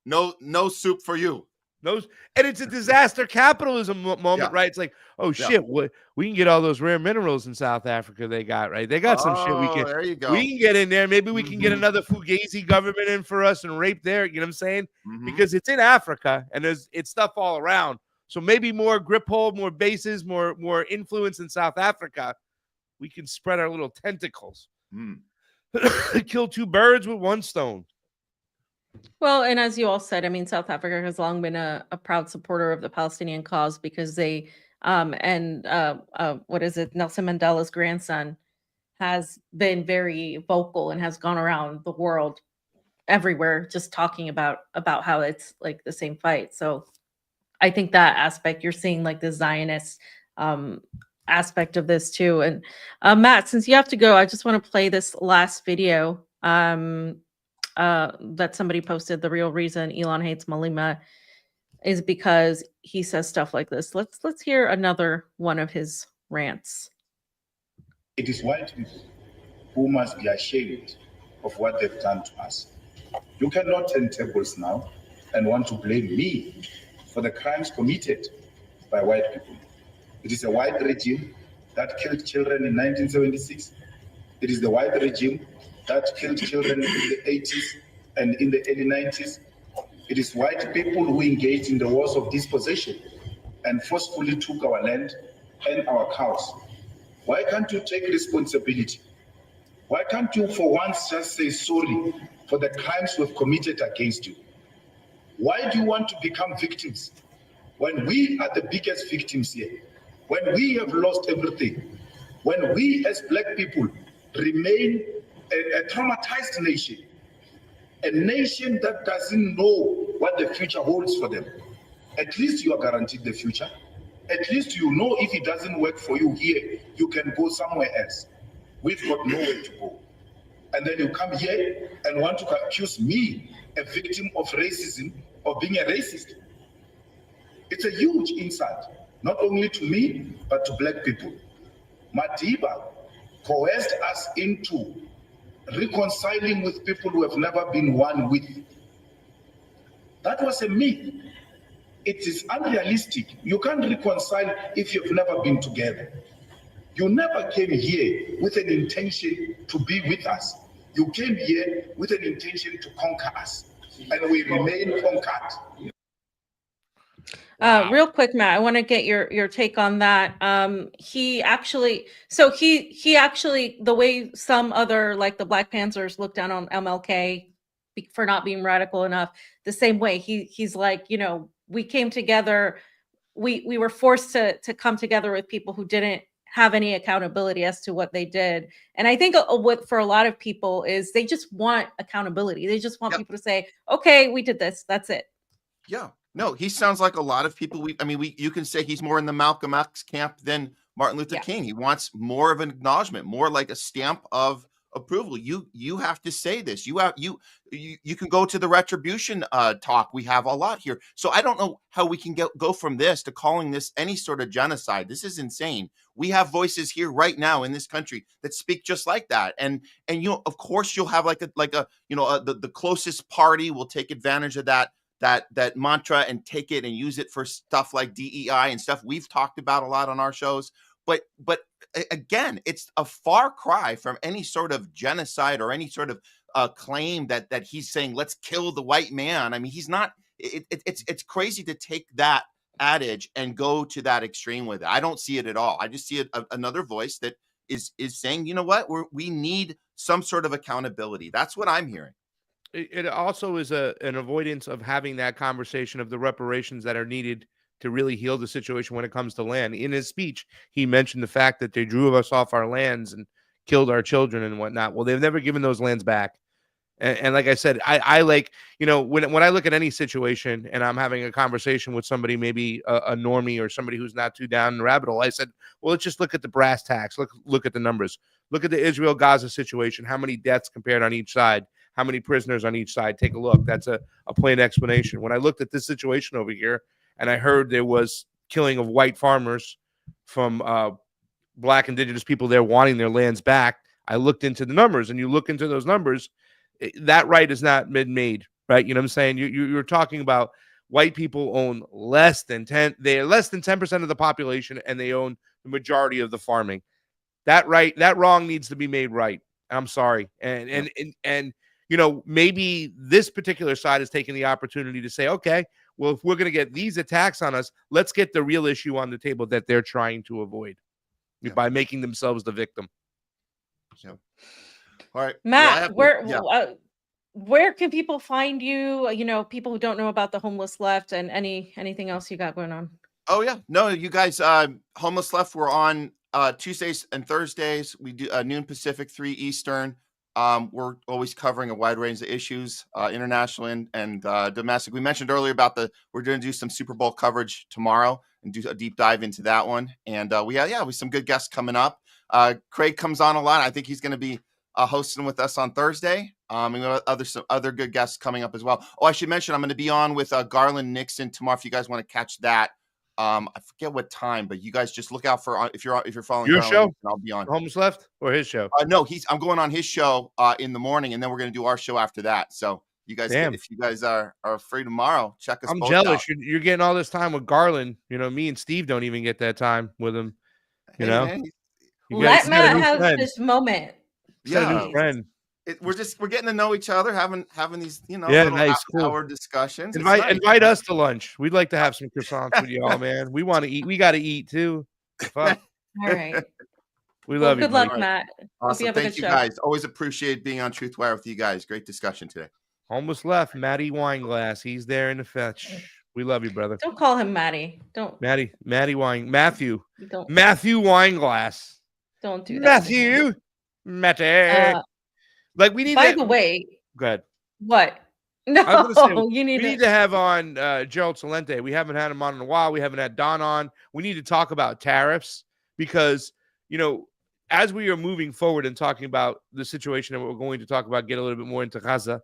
no soup for you. And it's a disaster capitalism moment, right? It's like, oh, shit, we can get all those rare minerals in South Africa they got, right? They got some shit there you go. We can get in there. Maybe we can get another Fugazi government in for us and rape there. You know what I'm saying? Because it's in Africa and it's stuff all around. So maybe more grip hold, more bases, more influence in South Africa. We can spread our little tentacles. Kill two birds with one stone. Well, and as you all said, I mean, South Africa has long been a proud supporter of the Palestinian cause because they, what is it? Nelson Mandela's grandson has been very vocal and has gone around the world everywhere just talking about how it's like the same fight. So I think that aspect, you're seeing like the Zionist aspect of this too. And Matt, since you have to go, I just want to play this last video that somebody posted. The real reason Elon hates Malema is because he says stuff like this. Let's hear another one of his rants. It is white people who must be ashamed of what they've done to us. You cannot turn tables now and want to blame me for the crimes committed by white people. It is a white regime that killed children in 1976. It is the white regime that killed children in the 80s and in the early 90s. It is white people who engaged in the wars of dispossession and forcefully took our land and our cows. Why can't you take responsibility? Why can't you for once just say sorry for the crimes we've committed against you? Why do you want to become victims when we are the biggest victims here? When we have lost everything, when we as black people remain a traumatized nation, a nation that doesn't know what the future holds for them. At least you are guaranteed the future. At least you know if it doesn't work for you here, you can go somewhere else. We've got nowhere to go. And then you come here and want to accuse me, a victim of racism, of being a racist. It's a huge insult. Not only to me, but to black people. Madiba coerced us into reconciling with people who have never been one with. That was a myth. It is unrealistic. You can't reconcile if you've never been together. You never came here with an intention to be with us. You came here with an intention to conquer us. And we remain conquered. Wow. Real quick, Matt, I want to get your take on that. He actually, the way some other, like the Black Panthers, look down on MLK for not being radical enough, the same way he's like, we came together, we were forced to come together with people who didn't have any accountability as to what they did. And I think what for a lot of people is they just want accountability. They just want people to say, okay, we did this, that's it. Yeah. No, he sounds like a lot of people. You can say he's more in the Malcolm X camp than Martin Luther King. He wants more of an acknowledgement, more like a stamp of approval. You have to say this. You can go to the retribution talk. We have a lot here. So I don't know how we can go from this to calling this any sort of genocide. This is insane. We have voices here right now in this country that speak just like that. And of course you'll have the closest party will take advantage of that mantra and take it and use it for stuff like DEI and stuff we've talked about a lot on our shows. But again, it's a far cry from any sort of genocide or any sort of claim that he's saying, let's kill the white man. I mean, he's not, it's crazy to take that adage and go to that extreme with it. I don't see it at all. I just see another voice that is saying, you know what, we need some sort of accountability. That's what I'm hearing. It also is an avoidance of having that conversation of the reparations that are needed to really heal the situation when it comes to land. In his speech, he mentioned the fact that they drew us off our lands and killed our children and whatnot. Well, they've never given those lands back. And like I said, I like, when I look at any situation and I'm having a conversation with somebody, maybe a normie or somebody who's not too down in the rabbit hole, I said, well, let's just look at the brass tacks. Look at the numbers. Look at the Israel-Gaza situation. How many deaths compared on each side? How many prisoners on each side? Take a look. That's a plain explanation. When I looked at this situation over here and I heard there was killing of white farmers from Black indigenous people there wanting their lands back, I looked into the numbers, and you look into those numbers, that right has not been made, right? You know what I'm saying? You're talking about white people own less than 10% of the population, and they own the majority of the farming. That wrong needs to be made right. I'm sorry. And maybe this particular side is taking the opportunity to say, okay, well, if we're going to get these attacks on us, let's get the real issue on the table that they're trying to avoid by making themselves the victim. So, all right, Matt, where can people find you? People who don't know about the Homeless Left and anything else you got going on. Oh yeah, no, you guys, Homeless Left, we're on Tuesdays and Thursdays. We do noon Pacific, 3 Eastern. We're always covering a wide range of issues, international and domestic. We mentioned earlier about we're going to do some Super Bowl coverage tomorrow and do a deep dive into that one. And we have some good guests coming up. Craig comes on a lot. I think he's going to be hosting with us on Thursday. And we have some other good guests coming up as well. Oh, I should mention I'm going to be on with Garland Nixon tomorrow. If you guys want to catch that, I forget what time, but you guys just look out for if you're following your Garland, show. I'll be on Homeless Left or his show. No, I'm going on his show in the morning, and then we're going to do our show after that. So you guys, if you guys are free tomorrow, check us. I'm both jealous. out. You're getting all this time with Garland. Me and Steve don't even get that time with him. Man, let Matt have this moment. Yeah, friend. We're getting to know each other, having these nice, hour discussions. Invite us to lunch. We'd like to have some croissants with y'all, man. We want to eat. We got to eat too. All right. We love you. Good luck, Matt. Awesome. Thank you, guys. Always appreciate being on TruthWire with you guys. Great discussion today. Homeless Left, Matty Weinglass. He's there in the fetch. We love you, brother. Don't call him Matty. Don't. Matthew Weinglass. Don't do that. Matty. We need. By the way, go ahead. What? No, we need to have on Gerald Celente. We haven't had him on in a while. We haven't had Don on. We need to talk about tariffs because as we are moving forward and talking about the situation that we're going to talk about, get a little bit more into Gaza.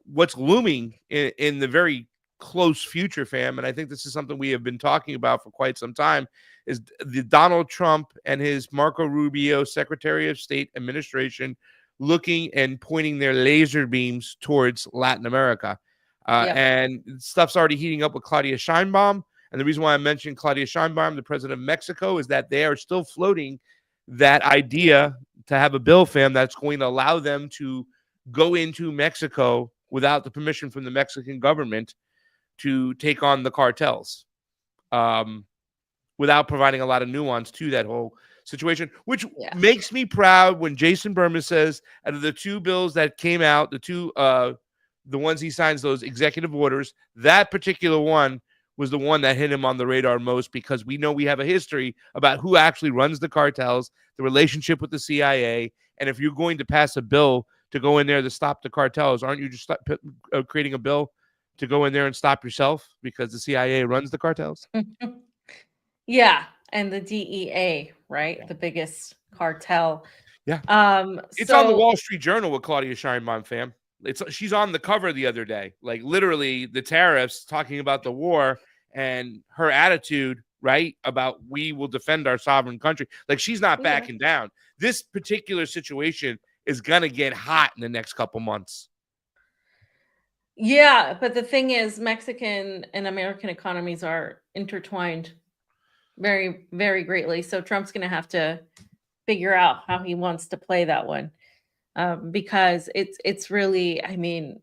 What's looming in the very close future, fam, and I think this is something we have been talking about for quite some time, is the Donald Trump and his Marco Rubio Secretary of State administration looking and pointing their laser beams towards Latin America. And stuff's already heating up with Claudia Sheinbaum. And the reason why I mentioned Claudia Sheinbaum, the president of Mexico, is that they are still floating that idea to have a bill, fam, that's going to allow them to go into Mexico without the permission from the Mexican government to take on the cartels, without providing a lot of nuance to that whole situation, which makes me proud when Jason Berman says, out of the 2 bills that came out, the ones he signs, those executive orders, that particular one was the one that hit him on the radar most, because we know we have a history about who actually runs the cartels, the relationship with the CIA. And if you're going to pass a bill to go in there to stop the cartels, aren't you just creating a bill to go in there and stop yourself, because the CIA runs the cartels? Yeah, and the DEA, right? The biggest cartel. Yeah. It's so on the Wall Street Journal with Claudia Scheinbaum, fam. She's on the cover the other day, like literally the tariffs, talking about the war and her attitude, right, about we will defend our sovereign country. Like, she's not backing down. This particular situation is gonna get hot in the next couple months. Yeah, but the thing is, Mexican and American economies are intertwined very, very greatly. So Trump's going to have to figure out how he wants to play that one, because it's really, I mean,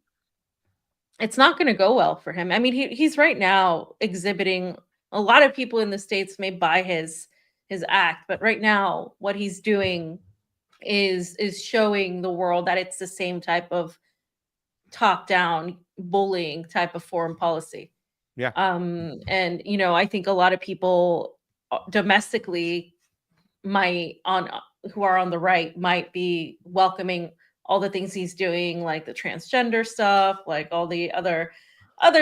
it's not going to go well for him. I mean, he's right now exhibiting. A lot of people in the States may buy his act, but right now what he's doing is showing the world that it's the same type of top-down bullying type of foreign policy. Yeah. And I think a lot of people domestically who are on the right might be welcoming all the things he's doing, like the transgender stuff, like all the other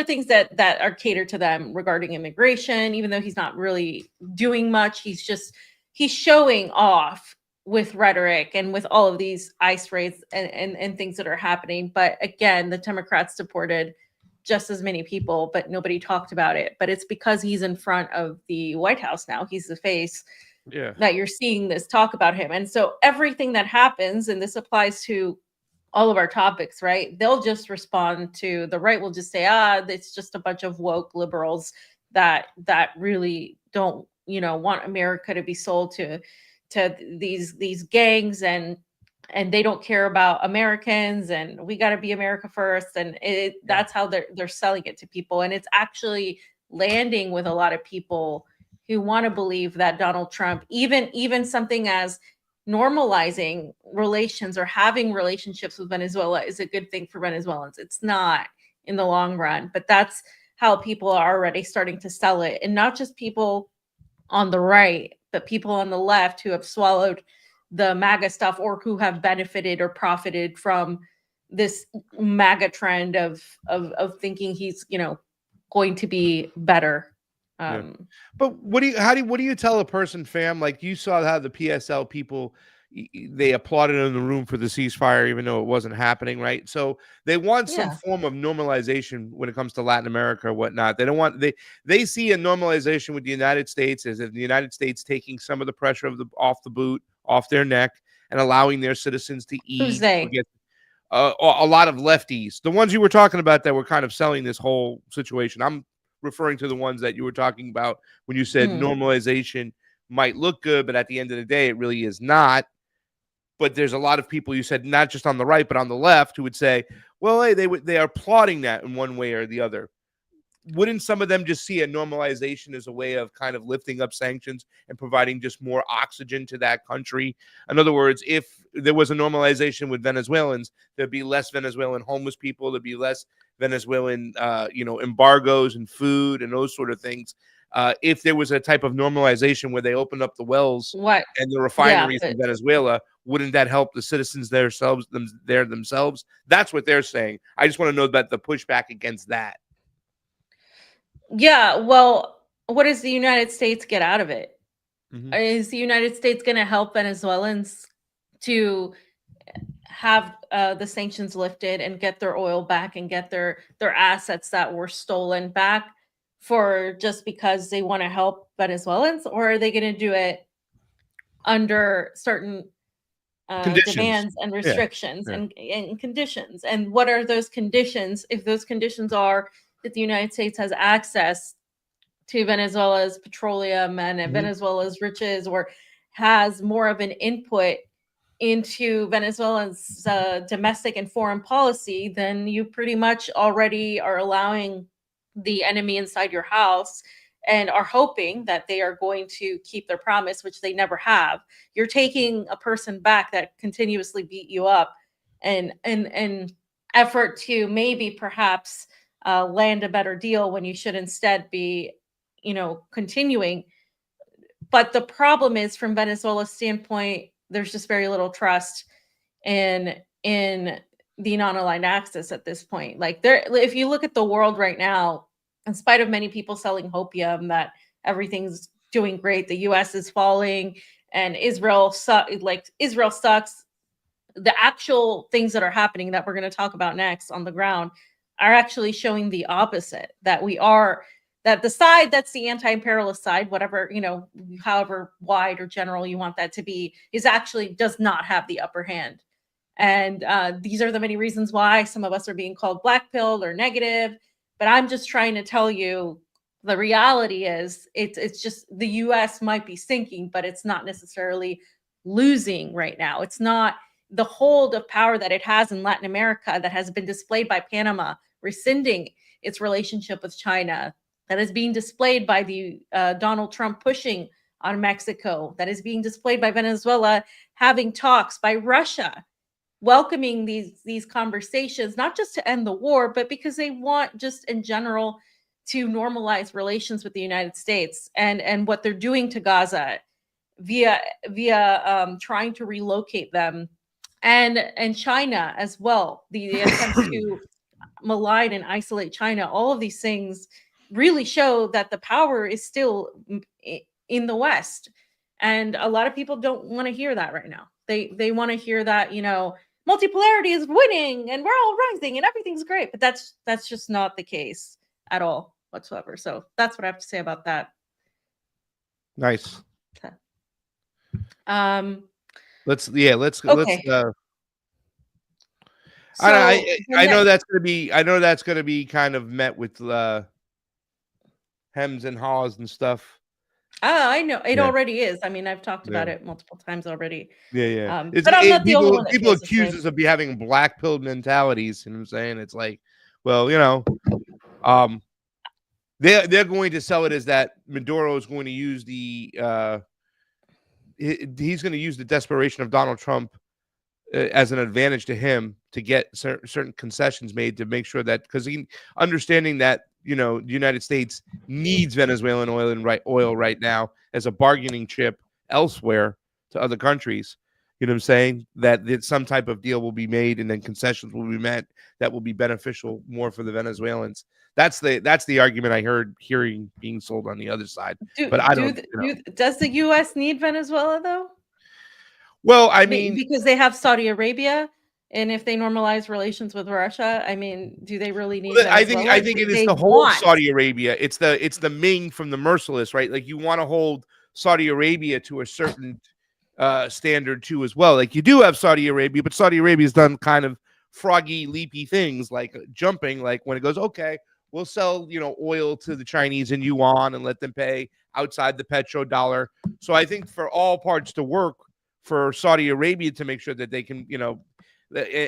things that are catered to them regarding immigration, even though he's not really doing much. He's showing off with rhetoric and with all of these ICE raids and things that are happening. But again, the Democrats supported just as many people, but nobody talked about it. But it's because he's in front of the White House now. He's the face that you're seeing this talk about him. And so everything that happens, and this applies to all of our topics, right? They'll just respond to, the right will just say, it's just a bunch of woke liberals that really don't, want America to be sold to these gangs, and they don't care about Americans, and we got to be America first. And that's how they're selling it to people. And it's actually landing with a lot of people who want to believe that Donald Trump, even something as normalizing relations or having relationships with Venezuela, is a good thing for Venezuelans. It's not in the long run, but that's how people are already starting to sell it. And not just people on the right, but people on the left who have swallowed the MAGA stuff, or who have benefited or profited from this MAGA trend of thinking he's, going to be better. But what do you tell a person, fam? Like, you saw how the PSL people, they applauded in the room for the ceasefire, even though it wasn't happening, right? So they want some form of normalization when it comes to Latin America or whatnot. They don't want, they see a normalization with the United States as if the United States taking some of the pressure off their neck and allowing their citizens to eat. Who's they? A lot of lefties, the ones you were talking about that were kind of selling this whole situation. I'm referring to the ones that you were talking about when you said normalization might look good, but at the end of the day, it really is not. But there's a lot of people, you said, not just on the right, but on the left, who would say, well, hey, they are applauding that in one way or the other. Wouldn't some of them just see a normalization as a way of kind of lifting up sanctions and providing just more oxygen to that country? In other words, if there was a normalization with Venezuelans, there'd be less Venezuelan homeless people. There'd be less Venezuelan, embargoes and food and those sort of things. If there was a type of normalization where they opened up the wells and the refineries in Venezuela, wouldn't that help the citizens themselves? That's what they're saying. I just want to know about the pushback against that. Yeah, well, what does the United States get out of it? Is the United States going to help Venezuelans to have the sanctions lifted and get their oil back and get their assets that were stolen back for just because they want to help Venezuelans? Or are they going to do it under certain demands and restrictions and conditions? And what are those conditions? If those conditions are that the United States has access to Venezuela's petroleum and Venezuela's riches, or has more of an input into Venezuela's domestic and foreign policy, then you pretty much already are allowing the enemy inside your house and are hoping that they are going to keep their promise, which they never have. You're taking a person back that continuously beat you up and effort to maybe perhaps land a better deal when you should instead be, continuing. But the problem is, from Venezuela's standpoint, there's just very little trust in the non-aligned axis at this point. Like, if you look at the world right now, in spite of many people selling hopium that everything's doing great, the U.S. is falling and Israel sucks. The actual things that are happening that we're going to talk about next on the ground are actually showing the opposite, that the side that's the anti-imperialist side, whatever, however wide or general you want that to be, does not have the upper hand. And these are the many reasons why some of us are being called black-pilled or negative. But I'm just trying to tell you, the reality is it's just the U.S. might be sinking, but it's not necessarily losing right now. It's not the hold of power that it has in Latin America that has been displayed by Panama rescinding its relationship with China, that is being displayed by the Donald Trump pushing on Mexico, that is being displayed by Venezuela having talks, by Russia welcoming these conversations, not just to end the war, but because they want just in general to normalize relations with the United States, and what they're doing to Gaza via trying to relocate them, and China as well, the attempts to malign and isolate China. All of these things really show that the power is still in the West, and a lot of people don't want to hear that right now. They want to hear that, multipolarity is winning and we're all rising and everything's great, but that's just not the case at all whatsoever. So that's what I have to say about that. Nice. Okay. Let's okay. I know that's gonna be kind of met with hems and haws and stuff. I know it already is. I mean, I've talked about it multiple times already. Yeah. But I'm not the only one. People accuse us of having black pilled mentalities. You know what I'm saying? It's like, well, they're going to sell it as that Maduro is going to use he's going to use the desperation of Donald Trump as an advantage to him to get certain concessions made to make sure that, because he understanding that the United States needs Venezuelan oil right now as a bargaining chip elsewhere to other countries. You know what I'm saying? That some type of deal will be made and then concessions will be met that will be beneficial more for the Venezuelans. That's the argument I hearing being sold on the other side. But I don't. Does the U.S. need Venezuela though? Well, I mean, because they have Saudi Arabia, and if they normalize relations with Russia, I mean, do they really need? I think it is the whole Saudi Arabia. It's the Ming from the Merciless, right? Like, you want to hold Saudi Arabia to a certain standard too, as well. Like, you do have Saudi Arabia, but Saudi Arabia's done kind of froggy, leapy things, like jumping, like when it goes, okay, we'll sell oil to the Chinese in yuan and let them pay outside the petrodollar. So I think for all parts to work, for Saudi Arabia to make sure that they can,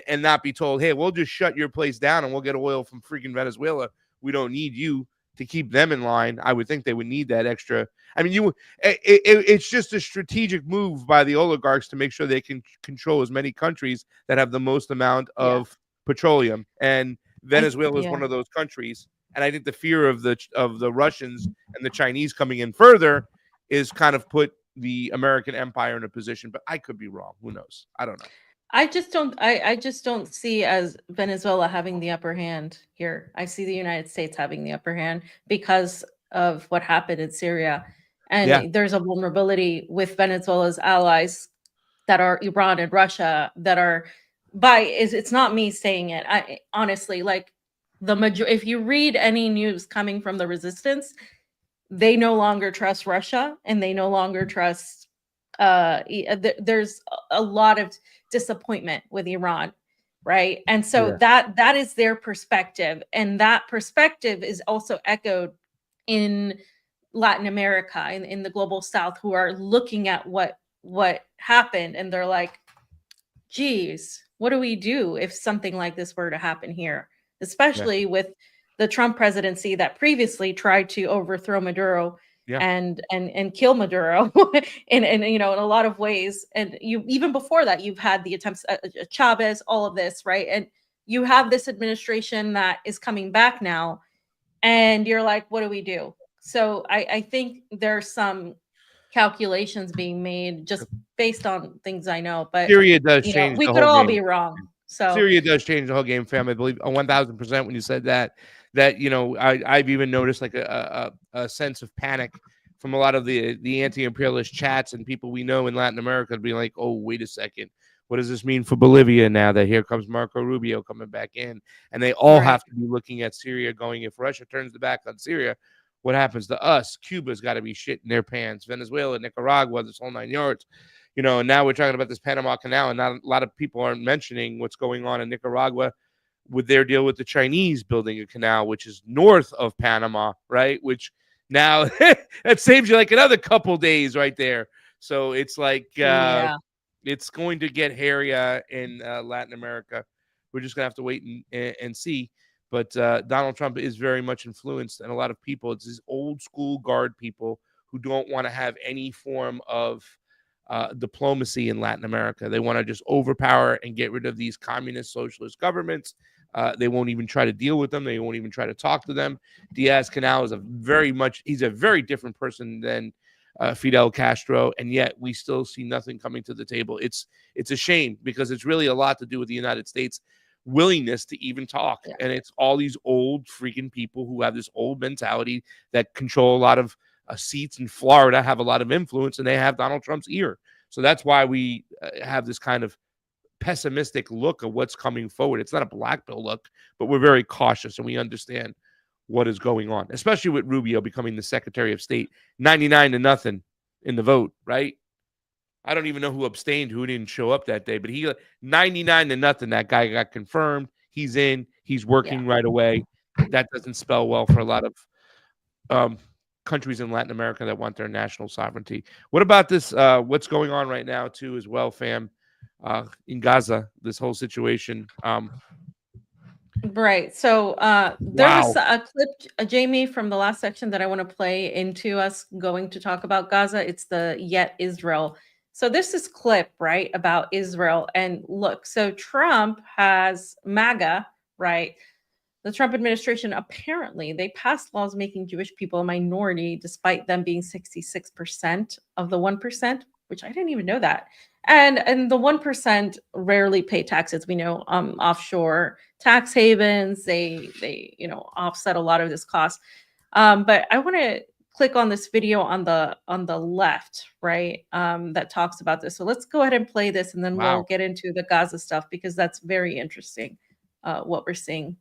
and not be told, hey, we'll just shut your place down and we'll get oil from freaking Venezuela. We don't need you to keep them in line. I would think they would need that extra. I mean, it's just a strategic move by the oligarchs to make sure they can control as many countries that have the most amount of petroleum. And Venezuela is one of those countries. And I think the fear of the Russians and the Chinese coming in further is kind of put the American empire in a position, but I could be wrong. Who knows? I don't know. I just don't see as Venezuela having the upper hand here. I see the United States having the upper hand because of what happened in Syria. And there's a vulnerability with Venezuela's allies that are Iran and Russia that are it's not me saying it. I honestly, like, if you read any news coming from the resistance, they no longer trust Russia and they no longer trust there's a lot of disappointment with Iran, right? And so that is their perspective, and that perspective is also echoed in Latin America, in the global South, who are looking at what happened, and they're like, geez, what do we do if something like this were to happen here, especially with the Trump presidency that previously tried to overthrow Maduro and kill Maduro in in a lot of ways. And you, even before that, you've had the attempts Chavez, all of this, right? And you have this administration that is coming back now, and you're like, what do we do? So I think there's some calculations being made just based on things I know, but Syria does change we the could whole all game. be wrong. So Syria does change the whole game, fam. I believe 1000% when you said that I've even noticed like a sense of panic from a lot of the anti-imperialist chats and people we know in Latin America being like, oh, wait a second. What does this mean for Bolivia now that here comes Marco Rubio coming back in? And they all have to be looking at Syria going, if Russia turns the back on Syria, what happens to us? Cuba's got to be shit in their pants. Venezuela, Nicaragua, this whole 9 yards. And now we're talking about this Panama Canal, and not a lot of people aren't mentioning what's going on in Nicaragua with their deal with the Chinese building a canal, which is north of Panama, right? Which now that saves you like another couple days right there. So it's like it's going to get hairier in Latin America. We're just going to have to wait and see. But Donald Trump is very much influenced, and a lot of people, it's these old school guard people who don't want to have any form of diplomacy in Latin America. They want to just overpower and get rid of these communist socialist governments. They won't even try to deal with them. They won't even try to talk to them. Diaz-Canel is he's a very different person than Fidel Castro, and yet we still see nothing coming to the table. It's a shame, because it's really a lot to do with the United States willingness to even talk. And it's all these old freaking people who have this old mentality that control a lot of seats in Florida, have a lot of influence, and they have Donald Trump's ear. So that's why we have this kind of pessimistic look of what's coming forward. It's not a black pill look, but we're very cautious, and we understand what is going on, especially with Rubio becoming the Secretary of State, 99-0 in the vote, right? I don't even know who abstained, who didn't show up that day, but 99-0, that guy got confirmed. He's in, he's working right away. That doesn't spell well for a lot of countries in Latin America that want their national sovereignty. What about this? What's going on right now too, as well, fam, in Gaza, this whole situation. Right. So there was a clip, Jayme, from the last section that I want to play into us going to talk about Gaza. It's the U.S Israel. So this is clip, right, about Israel. And look, so Trump has MAGA, right? The Trump administration, apparently, they passed laws making Jewish people a minority, despite them being 66% of the 1%, which I didn't even know that. And the 1% rarely pay taxes. We know offshore tax havens, they offset a lot of this cost. But I want to click on this video on the left, right, that talks about this. So let's go ahead and play this, and then we'll get into the Gaza stuff, because that's very interesting, what we're seeing.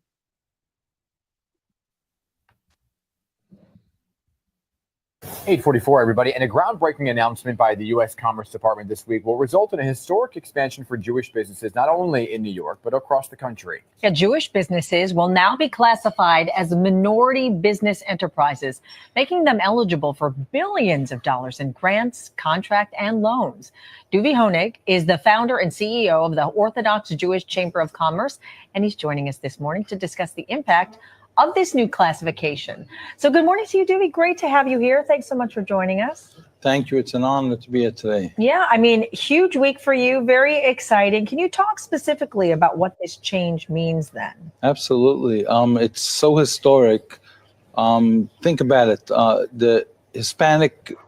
8:44, everybody. And a groundbreaking announcement by the U.S. Commerce Department this week will result in a historic expansion for Jewish businesses, not only in New York, but across the country. Yeah, Jewish businesses will now be classified as minority business enterprises, making them eligible for billions of dollars in grants, contract, and loans. Duvi Honig is the founder and CEO of the Orthodox Jewish Chamber of Commerce, and he's joining us this morning to discuss the impact of this new classification. So good morning to you, Duvi. Great to have you here. Thanks so much for joining us. Thank you. It's an honor to be here today. Yeah, I mean, huge week for you. Very exciting. Can you talk specifically about what this change means then? Absolutely. It's so historic. Think about it. The Hispanic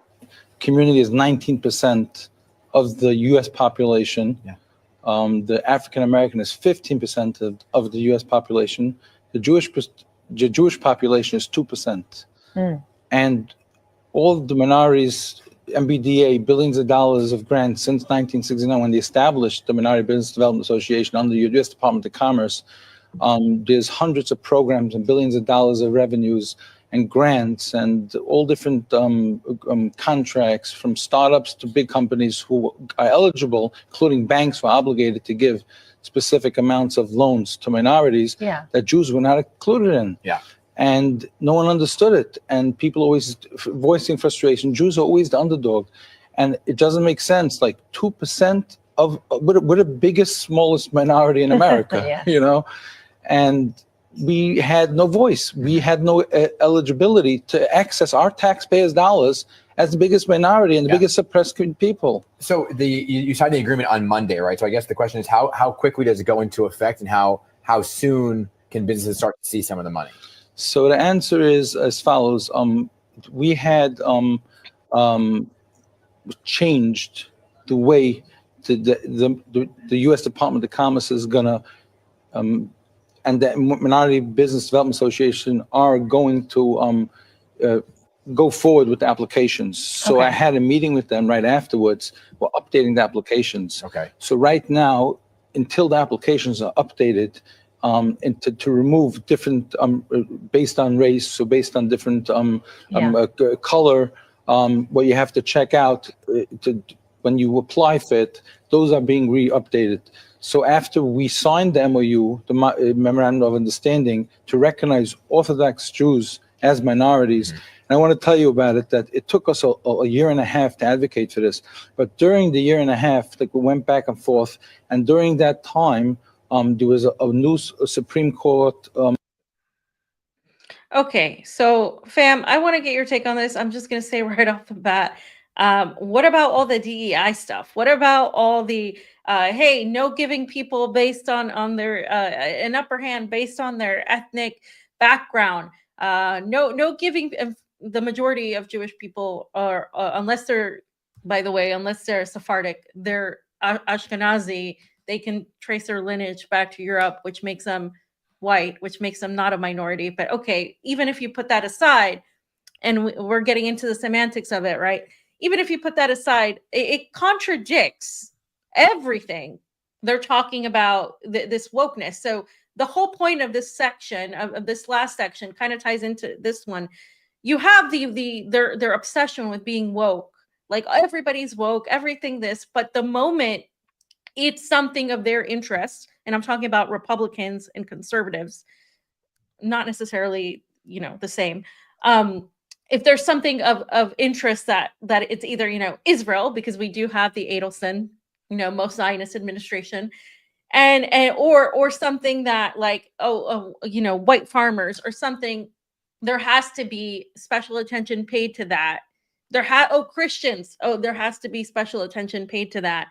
community is 19% of the U.S. population. Yeah. The African American is 15% of the U.S. population. The Jewish population is 2%. And all of the minorities, MBDA, billions of dollars of grants since 1969, when they established the Minority Business Development Association under the U.S. Department of Commerce. There's hundreds of programs and billions of dollars of revenues and grants and all different contracts, from startups to big companies who are eligible, including banks who are obligated to give specific amounts of loans to minorities that Jews were not included in. Yeah. And no one understood it. And people always voicing frustration. Jews are always the underdog. And it doesn't make sense. Like 2% of, we're the biggest, smallest minority in America, you know? And we had no voice. We had no eligibility to access our taxpayers' dollars as the biggest minority and the biggest suppressed people. So you signed the agreement on Monday, right? So I guess the question is how quickly does it go into effect, and how soon can businesses start to see some of the money? So the answer is as follows. We had changed the way the U.S. Department of Commerce is going to and the Minority Business Development Association are going to go forward with the applications. So I had a meeting with them right afterwards. We're updating the applications. Okay. So right now, until the applications are updated, and to remove different based on race, so based on different color, what you have to check out when you apply for it, those are being re-updated. So after we signed the MOU, the Memorandum of Understanding, to recognize Orthodox Jews as minorities, and I want to tell you about it, that it took us a year and a half to advocate for this. But during the year and a half, like, we went back and forth, and during that time, there was a new Supreme Court. Okay, so fam, I want to get your take on this. I'm just going to say right off the bat, what about all the DEI stuff? What about all the hey, no giving people based on their an upper hand based on their ethnic background? No giving the majority of Jewish people, or unless they're, by the way, unless they're Sephardic, they're Ashkenazi. They can trace their lineage back to Europe, which makes them white, which makes them not a minority. But okay, even if you put that aside, and we're getting into the semantics of it, right? Even if you put that aside, it contradicts everything they're talking about, this wokeness. So the whole point of this section, of this last section, kind of ties into this one. You have their obsession with being woke, like everybody's woke, everything this, but the moment it's something of their interest, and I'm talking about Republicans and conservatives, not necessarily, the same. If there's something of interest that it's either, Israel, because we do have the Adelson, most Zionist administration, and or something that, like, white farmers or something, there has to be special attention paid to that. Christians, there has to be special attention paid to that.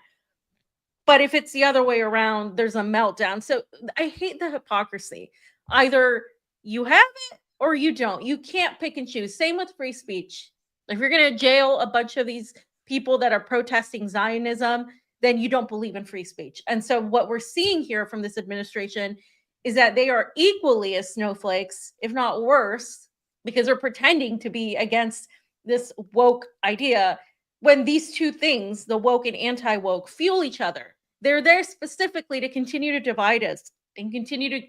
But if it's the other way around, there's a meltdown. So I hate the hypocrisy. Either you have it or you don't. You can't pick and choose. Same with free speech. If you're going to jail a bunch of these people that are protesting Zionism, then you don't believe in free speech. And so what we're seeing here from this administration is that they are equally as snowflakes, if not worse, because they're pretending to be against this woke idea, when these two things, the woke and anti-woke, fuel each other. They're there specifically to continue to divide us and continue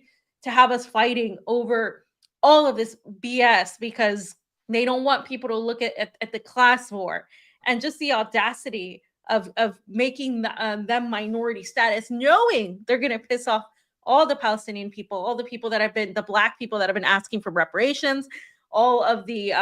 to have us fighting over all of this BS, because they don't want people to look at the class war and just the audacity of making them minority status, knowing they're going to piss off all the Palestinian people, all the people that have been, the Black people that have been asking for reparations, all of the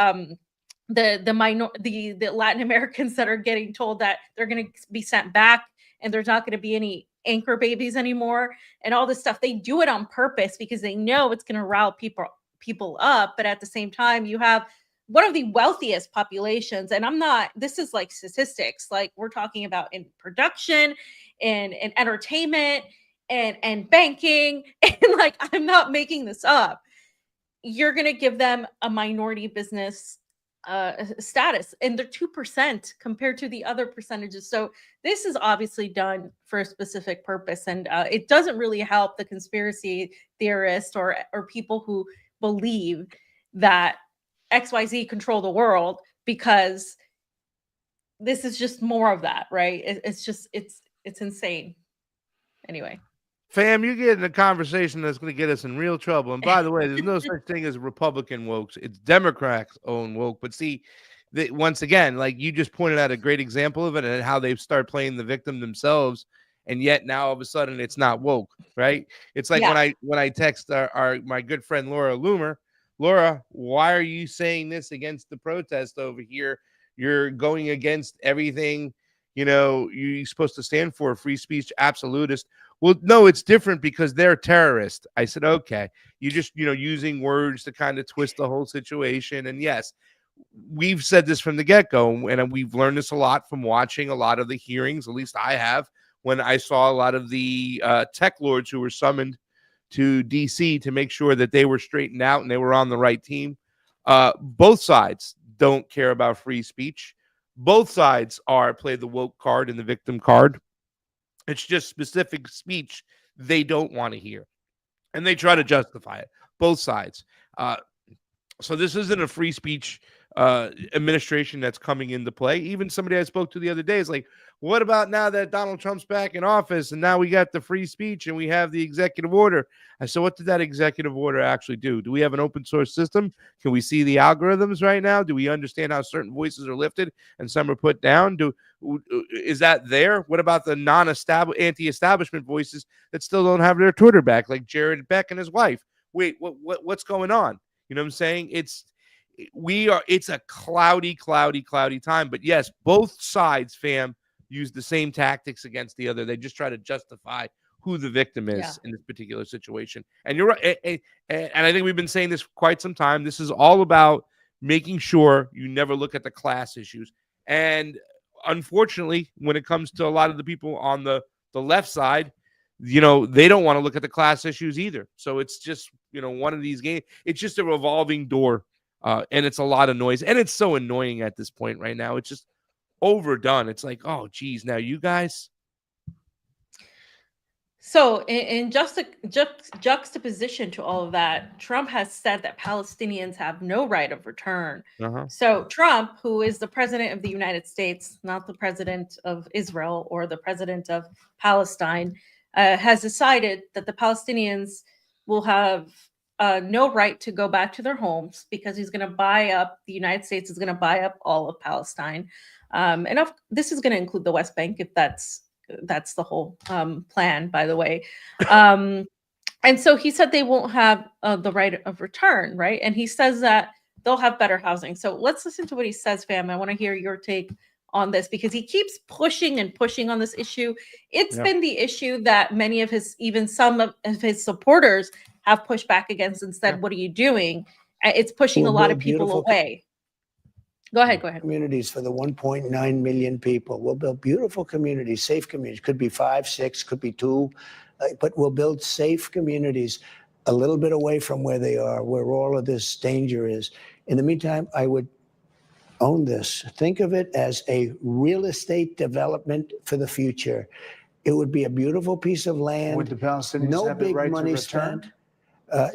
Latin Americans that are getting told that they're going to be sent back and there's not going to be any anchor babies anymore, and all this stuff. They do it on purpose because they know it's going to rile people up. But at the same time, you have one of the wealthiest populations, and this is like statistics, like we're talking about in production and entertainment and banking, and like, I'm not making this up. You're going to give them a minority business status, and they're 2% compared to the other percentages. So this is obviously done for a specific purpose, and it doesn't really help the conspiracy theorists or people who believe that XYZ control the world, because this is just more of that, right? It's insane. Anyway. Fam, you're getting a conversation that's going to get us in real trouble. And by the way, there's no such thing as Republican woke. It's Democrats' own woke. But see, once again, like you just pointed out a great example of it, and how they start playing the victim themselves. And yet now all of a sudden it's not woke, right? It's like when I text my good friend Laura Loomer, Laura, why are you saying this against the protest over here? You're going against everything, you're supposed to stand for, free speech, absolutist. well, no, it's different because they're terrorists. I said, okay, you just, using words to kind of twist the whole situation. And yes, we've said this from the get-go, and we've learned this a lot from watching a lot of the hearings, at least I have, when I saw a lot of the tech lords who were summoned to DC to make sure that they were straightened out and they were on the right team. Both sides don't care about free speech. Both sides play the woke card and the victim card. It's just specific speech they don't want to hear, and they try to justify it. Both sides. So this isn't a free speech administration that's coming into play. Even somebody I spoke to the other day is like, what about now that Donald Trump's back in office and now we got the free speech and we have the executive order? I said, what did that executive order actually do? Do we have an open source system? Can we see the algorithms right now? Do we understand how certain voices are lifted and some are put down? Is that there? What about the anti-establishment voices that still don't have their Twitter back, like Jared Beck and his wife? Wait, what's going on? You know what I'm saying? It's a cloudy time. But yes, both sides, fam, use the same tactics against the other. They just try to justify who the victim is in this particular situation. And you're right. And I think we've been saying this for quite some time. This is all about making sure you never look at the class issues. And unfortunately, when it comes to a lot of the people on the left side, they don't want to look at the class issues either. So it's just, one of these games. It's just a revolving door. And it's a lot of noise. And it's so annoying at this point right now. It's just overdone. It's like, oh, geez, now you guys. So in juxtaposition to all of that, Trump has said that Palestinians have no right of return. So Trump, who is the president of the United States, not the president of Israel or the president of Palestine, has decided that the Palestinians will have no right to go back to their homes because he's going to buy up, the United States is going to buy up all of Palestine. And this is going to include the West Bank, if that's the whole plan, by the way. And so he said they won't have the right of return, right? And he says that they'll have better housing. So let's listen to what he says, fam. I want to hear your take on this because he keeps pushing and pushing on this issue. It's been the issue that many of some of his supporters have pushed back against and said, what are you doing? It's pushing a lot of people away. Go ahead. Communities for the 1.9 million people. We'll build beautiful communities, safe communities. Could be 5, 6, could be 2, but we'll build safe communities a little bit away from where they are, where all of this danger is. In the meantime, I would own this. Think of it as a real estate development for the future. It would be a beautiful piece of land. Would the Palestinians no have the big right money to return? spent.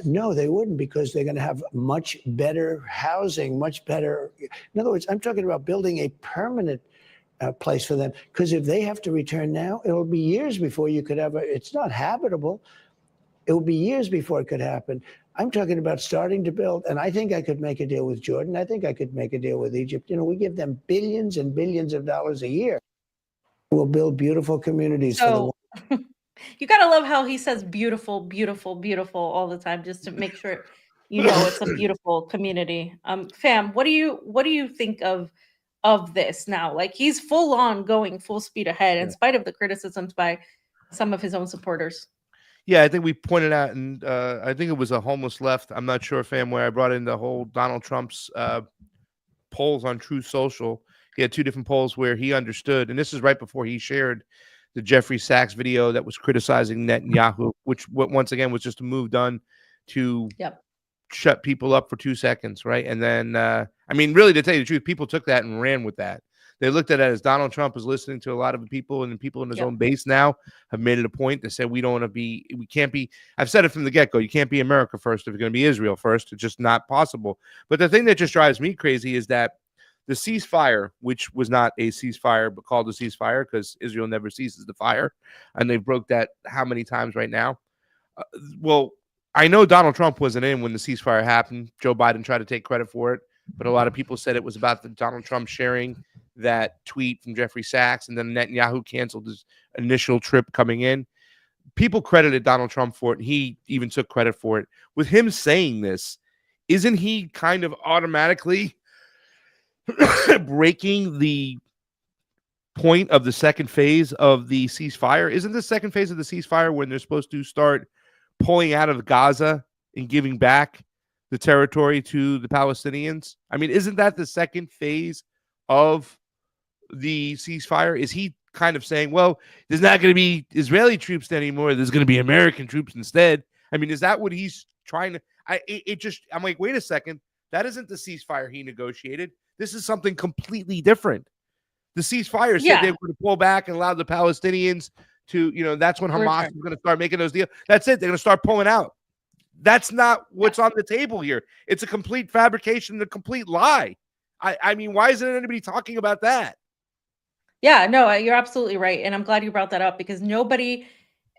No, they wouldn't, because they're going to have much better housing, much better. In other words, I'm talking about building a permanent place for them, because if they have to return now, it'll be years before you could ever, it's not habitable. It will be years before it could happen. I'm talking about starting to build, and I think I could make a deal with Jordan. I think I could make a deal with Egypt. We give them billions and billions of dollars a year. We'll build beautiful communities for the. You gotta love how he says beautiful, beautiful, beautiful all the time, just to make sure it's a beautiful community. Fam, what do you think of this now? Like, he's full on going full speed ahead in spite of the criticisms by some of his own supporters. Yeah, I think we pointed out, and I think it was a homeless left. I'm not sure, fam, where I brought in the whole Donald Trump's polls on Truth Social. He had 2 different polls where he understood, and this is right before he shared the Jeffrey Sachs video that was criticizing Netanyahu, which once again was just a move done to shut people up for 2 seconds, right? And then, really, to tell you the truth, people took that and ran with that. They looked at it as Donald Trump is listening to a lot of the people, and people in his own base now have made it a point to say we can't be. I've said it from the get-go. You can't be America first if you're going to be Israel first. It's just not possible. But the thing that just drives me crazy is that the ceasefire, which was not a ceasefire but called a ceasefire because Israel never ceases the fire, and they broke that how many times right now? Well, I know Donald Trump wasn't in when the ceasefire happened. Joe Biden tried to take credit for it, but a lot of people said it was about the Donald Trump sharing that tweet from Jeffrey Sachs, and then Netanyahu canceled his initial trip coming in. People credited Donald Trump for it. He even took credit for it. With him saying this, isn't he kind of automatically breaking the point of the second phase of the ceasefire? Isn't the second phase of the ceasefire when they're supposed to start pulling out of Gaza and giving back the territory to the Palestinians? I mean, isn't that the second phase of the ceasefire? Is he kind of saying, well, there's not going to be Israeli troops anymore, there's going to be American troops instead? I mean, is that what he's trying to? I'm like, wait a second, that isn't the ceasefire he negotiated. This is something completely different. The ceasefire said they were going to pull back and allow the Palestinians to, that's when Hamas is going to start making those deals. That's it. They're going to start pulling out. That's not what's on the table here. It's a complete fabrication, a complete lie. I mean, why isn't anybody talking about that? Yeah, no, you're absolutely right. And I'm glad you brought that up, because nobody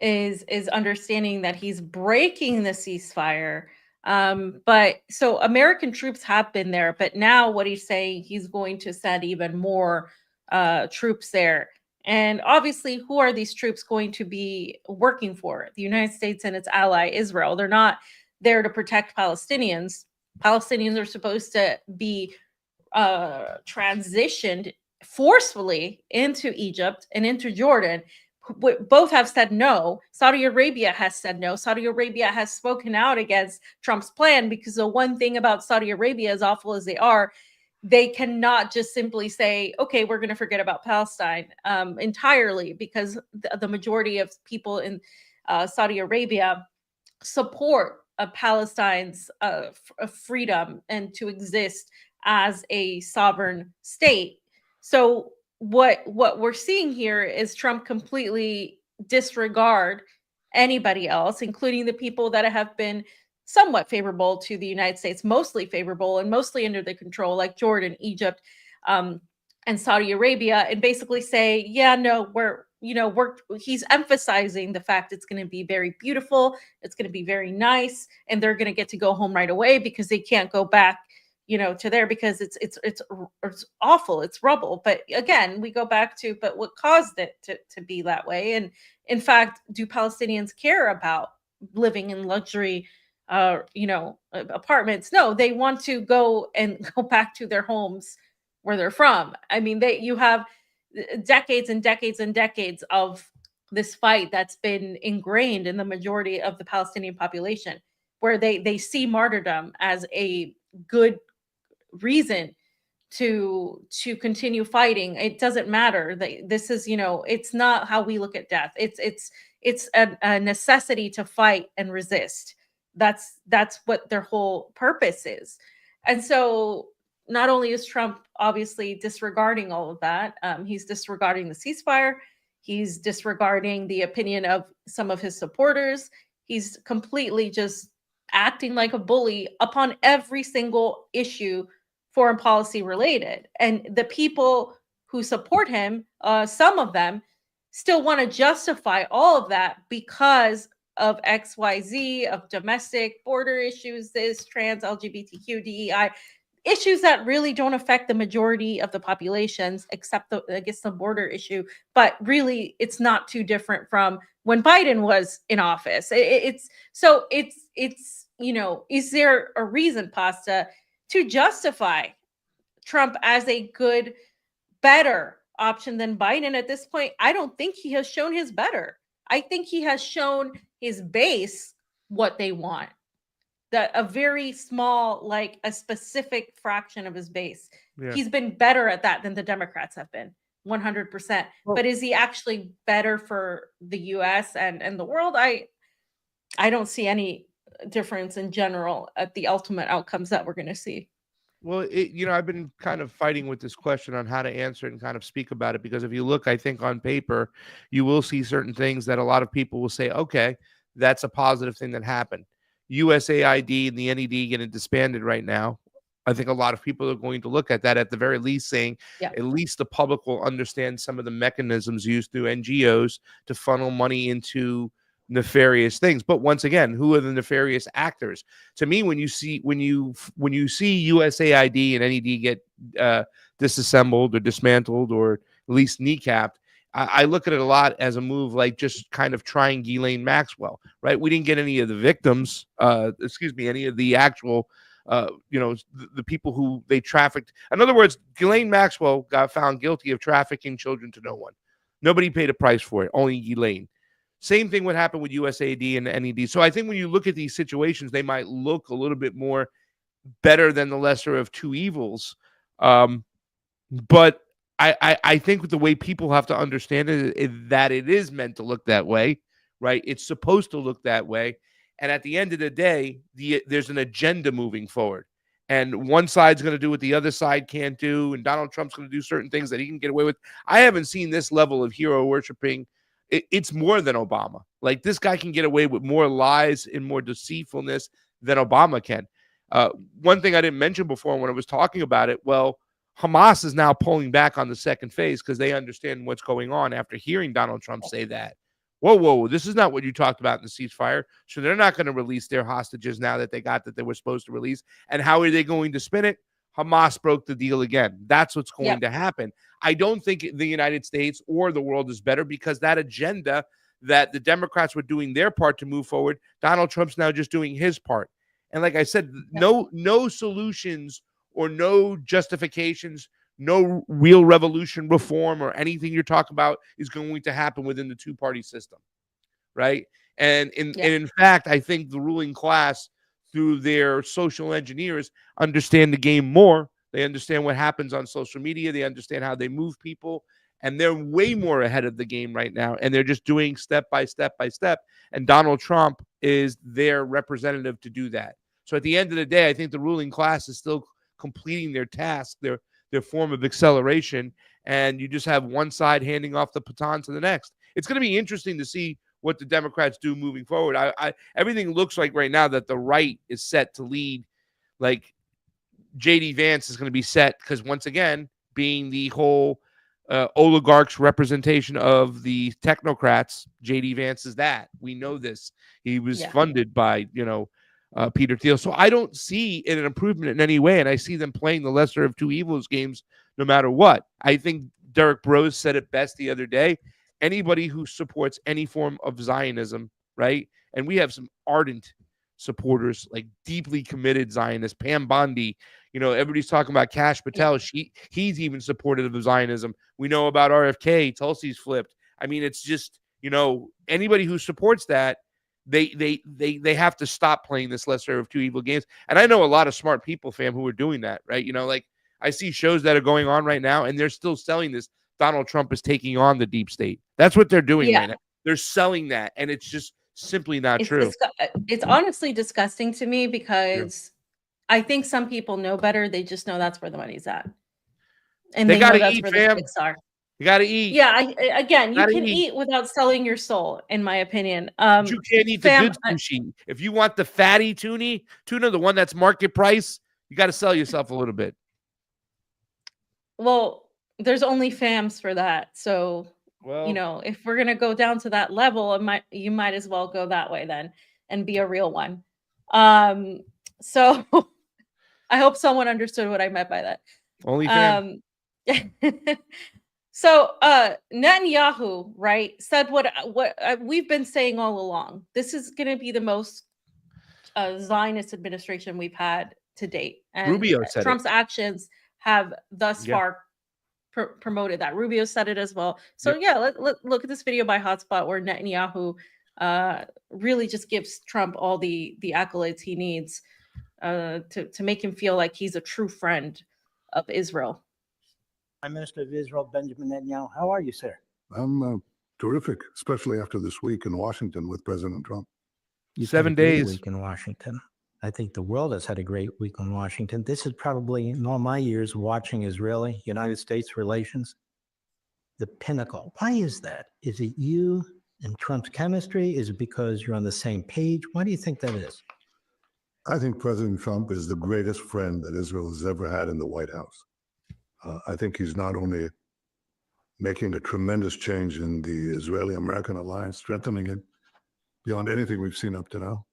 is understanding that he's breaking the ceasefire. But so American troops have been there, but now what he's saying, he's going to send even more troops there. And obviously, who are these troops going to be working for? The United States and its ally, Israel. They're not there to protect Palestinians. Palestinians are supposed to be transitioned forcefully into Egypt and into Jordan. Both have said no. Saudi Arabia has said no. Saudi Arabia has spoken out against Trump's plan, because the one thing about Saudi Arabia, as awful as they are, they cannot just simply say, okay, we're going to forget about Palestine entirely, because the majority of people in Saudi Arabia support Palestine's freedom and to exist as a sovereign state. So what we're seeing here is Trump completely disregard anybody else, including the people that have been somewhat favorable to the United States, mostly favorable and mostly under the control, like Jordan, Egypt, and Saudi Arabia, and basically say, yeah, no, he's emphasizing the fact it's going to be very beautiful, it's going to be very nice, and they're going to get to go home right away because they can't go back to there because it's awful, it's rubble. But again, we go back to, but what caused it to be that way? And in fact, do Palestinians care about living in luxury apartments? No, they want to go back to their homes where they're from. I mean, you have decades and decades and decades of this fight that's been ingrained in the majority of the Palestinian population, where they see martyrdom as a good reason to continue fighting. It doesn't matter. This is, it's not how we look at death. It's a necessity to fight and resist. That's what their whole purpose is. And so not only is Trump obviously disregarding all of that, he's disregarding the ceasefire. He's disregarding the opinion of some of his supporters. He's completely just acting like a bully upon every single issue foreign policy related. And the people who support him, some of them still want to justify all of that because of XYZ, of domestic border issues, this trans, LGBTQ, DEI, issues that really don't affect the majority of the populations, except the border issue. But really, it's not too different from when Biden was in office. Is there a reason, Pasta, to justify Trump as a good, better option than Biden at this point? I don't think he has shown his better. I think he has shown his base what they want. A very small, like a specific fraction of his base. Yeah. He's been better at that than the Democrats have been, 100%. Well, but is he actually better for the U.S. and the world? I don't see any difference in general at the ultimate outcomes that we're going to see. Well, I've been kind of fighting with this question on how to answer it and kind of speak about it, because if you look, I think on paper, you will see certain things that a lot of people will say, okay, that's a positive thing that happened. USAID and the NED getting disbanded right now. I think a lot of people are going to look at that at the very least, saying at least the public will understand some of the mechanisms used through NGOs to funnel money into nefarious things. But once again, who are the nefarious actors? To me, when you see USAID and NED get disassembled or dismantled or at least kneecapped, I look at it a lot as a move like just kind of trying Ghislaine Maxwell, right? We didn't get any of the victims, any of the actual the people who they trafficked. In other words, Ghislaine Maxwell got found guilty of trafficking children to no one. Nobody paid a price for it, only Ghislaine. Same thing would happen with USAID and NED. So I think when you look at these situations, they might look a little bit more better than the lesser of two evils. But I think the way people have to understand it is that it is meant to look that way, right? It's supposed to look that way. And at the end of the day, there's an agenda moving forward. And one side's going to do what the other side can't do. And Donald Trump's going to do certain things that he can get away with. I haven't seen this level of hero worshiping. It's more than Obama. Like, this guy can get away with more lies and more deceitfulness than Obama can. One thing I didn't mention before when I was talking about it, well, Hamas is now pulling back on the second phase because they understand what's going on after hearing Donald Trump say that. Whoa, this is not what you talked about in the ceasefire. So they're not going to release their hostages now that they got that they were supposed to release. And how are they going to spin it? Hamas broke the deal again. That's what's going to happen. I don't think the United States or the world is better because that agenda that the Democrats were doing their part to move forward, Donald Trump's now just doing his part. And like I said, no solutions or no justifications, no real revolution, reform, or anything you're talking about is going to happen within the two-party system, right? And in fact, I think the ruling class, through their social engineers, understand the game more. They understand what happens on social media. They understand how they move people. And they're way more ahead of the game right now. And they're just doing step by step by step. And Donald Trump is their representative to do that. So at the end of the day, I think the ruling class is still completing their task, their form of acceleration. And you just have one side handing off the baton to the next. It's going to be interesting to see what the Democrats do moving forward. Everything looks like right now that the right is set to lead. Like, J.D. Vance is going to be set because, once again, being the whole oligarchs representation of the technocrats, J.D. Vance is that. We know this. He was funded by, Peter Thiel. So I don't see an improvement in any way, and I see them playing the lesser of two evils games no matter what. I think Derek Brose said it best the other day. Anybody who supports any form of Zionism, right? And we have some ardent supporters, like deeply committed Zionists. Pam Bondi, everybody's talking about Kash Patel. He's even supportive of Zionism. We know about RFK. Tulsi's flipped. I mean, it's just, anybody who supports that, they have to stop playing this lesser of two evil games. And I know a lot of smart people, fam, who are doing that, right? Like, I see shows that are going on right now, and they're still selling this. Donald Trump is taking on the deep state. That's what they're doing right now. They're selling that, and it's just simply not true. It's honestly disgusting to me because I think some people know better. They just know that's where the money's at, and they know that's where the stakes are. You got to eat. Yeah, you can eat without selling your soul, in my opinion. But you can't eat the good sushi. If you want the fatty tuna, the one that's market price, you got to sell yourself a little bit. Well, there's only FAMs for that. So, if we're going to go down to that level, you might as well go that way then and be a real one. So I hope someone understood what I meant by that. Only FAM. So Netanyahu, right, said what we've been saying all along. This is going to be the most Zionist administration we've had to date. And Rubio said Trump's actions have thus far promoted that. Rubio said it as well. So let's look at this video by Hotspot where Netanyahu really just gives Trump all the accolades he needs to make him feel like he's a true friend of Israel. Prime Minister of Israel, Benjamin Netanyahu. How are you, sir? I'm terrific, especially after this week in Washington with President Trump. 7 days. Week in Washington. I think the world has had a great week in Washington. This is probably, in all my years watching Israeli-United States relations, the pinnacle. Why is that? Is it you and Trump's chemistry? Is it because you're on the same page? Why do you think that is? I think President Trump is the greatest friend that Israel has ever had in the White House. I think he's not only making a tremendous change in the Israeli-American alliance, strengthening it beyond anything we've seen up to now,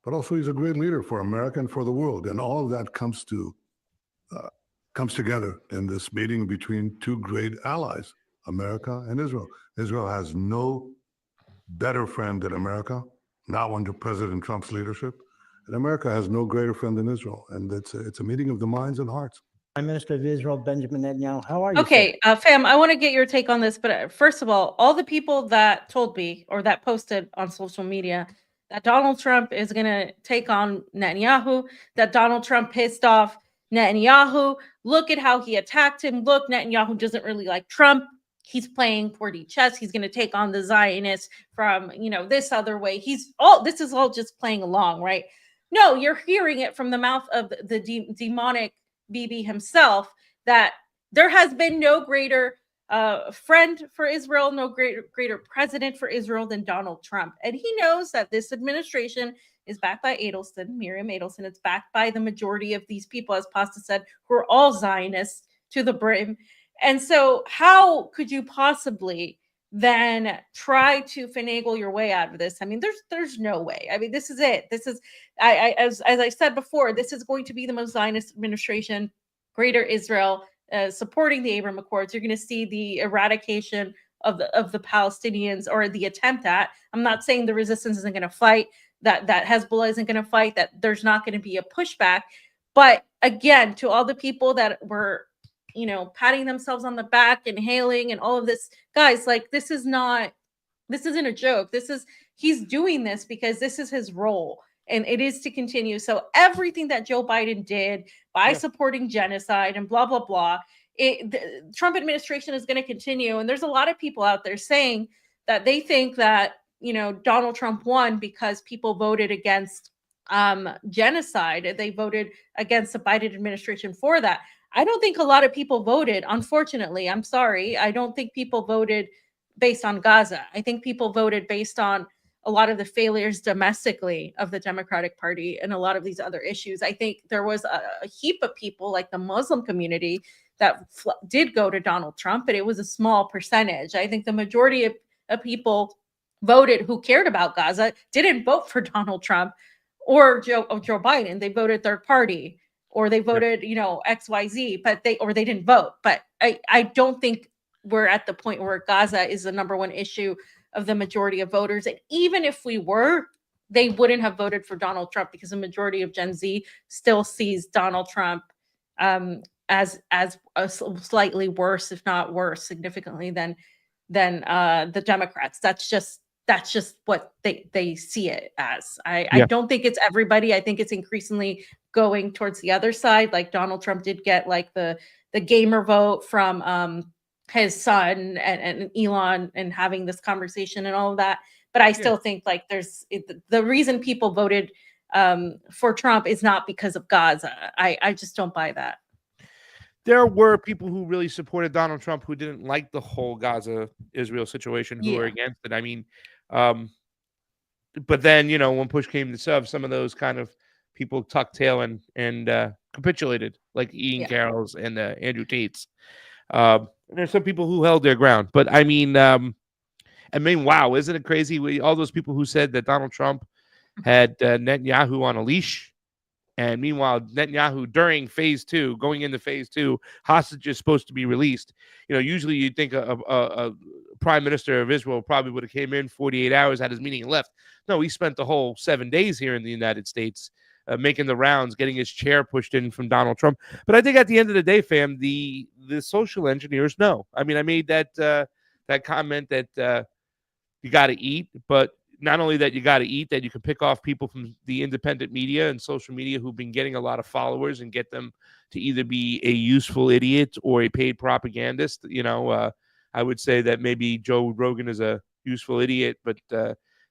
but also he's a great leader for America and for the world. And all of that comes together in this meeting between two great allies, America and Israel. Israel has no better friend than America, not under President Trump's leadership. And America has no greater friend than Israel. And it's a meeting of the minds and hearts. Prime Minister of Israel, Benjamin Netanyahu. How are you? Okay, fam, I want to get your take on this, but first of all the people that told me or that posted on social media that Donald Trump is going to take on Netanyahu, that Donald Trump pissed off Netanyahu, look at how he attacked him. Look, Netanyahu doesn't really like Trump. He's playing 4D chess. He's going to take on the Zionists from, this other way. This is all just playing along, right? No, you're hearing it from the mouth of the demonic Bibi himself that there has been no greater friend for Israel, no greater president for Israel than Donald Trump. And he knows that this administration is backed by Miriam Adelson. It's backed by the majority of these people, as Pasta said, who are all Zionists to the brim. And so how could you possibly then try to finagle your way out of this? I mean, there's no way. I mean, this is it. This is, as I said before, this is going to be the most Zionist administration, Greater Israel, supporting the Abraham Accords. You're going to see the eradication of the Palestinians, or the attempt at. I'm not saying the resistance isn't going to fight, that Hezbollah isn't going to fight, that there's not going to be a pushback. But again, to all the people that were, patting themselves on the back and hailing and all of this, guys, like, this isn't a joke. He's doing this because this is his role, and it is to continue. So everything that Joe Biden did by supporting genocide and blah, blah, blah, the Trump administration is going to continue. And there's a lot of people out there saying that they think that, Donald Trump won because people voted against genocide. They voted against the Biden administration for that. I don't think a lot of people voted, unfortunately. I'm sorry. I don't think people voted based on Gaza. I think people voted based on a lot of the failures domestically of the Democratic Party and a lot of these other issues. I think there was a heap of people, like the Muslim community, that did go to Donald Trump, but it was a small percentage. I think the majority of people voted who cared about Gaza didn't vote for Donald Trump or Joe Biden. They voted third party, or they voted, XYZ, but they didn't vote. But I don't think we're at the point where Gaza is the number one issue of the majority of voters. And even if we were, they wouldn't have voted for Donald Trump, because the majority of Gen Z still sees Donald Trump as a slightly worse, if not worse, significantly than the Democrats. That's just what they see it as. I don't think it's everybody. I think it's increasingly going towards the other side. Like, Donald Trump did get like the gamer vote from his son and Elon, and having this conversation and all of that. But I still think like the reason people voted for Trump is not because of Gaza. I just don't buy that. There were people who really supported Donald Trump who didn't like the whole Gaza-Israel situation, who were against it. I mean, but then, when push came to shove, some of those kind of people tucked tail and capitulated, like Ian Carroll's and Andrew Tate's. There's some people who held their ground, but I mean, wow, isn't it crazy? All those people who said that Donald Trump had Netanyahu on a leash, and meanwhile, Netanyahu during phase 2, going into phase 2, hostages supposed to be released. Usually you'd think a prime minister of Israel probably would have came in 48 hours, had his meeting, and left. No, he spent the whole 7 days here in the United States, making the rounds, getting his chair pushed in from Donald Trump. But I think at the end of the day, fam, the social engineers know. I mean, I made that comment that you got to eat, but not only that you got to eat, that you can pick off people from the independent media and social media who've been getting a lot of followers and get them to either be a useful idiot or a paid propagandist. I would say that maybe Joe Rogan is a useful idiot, but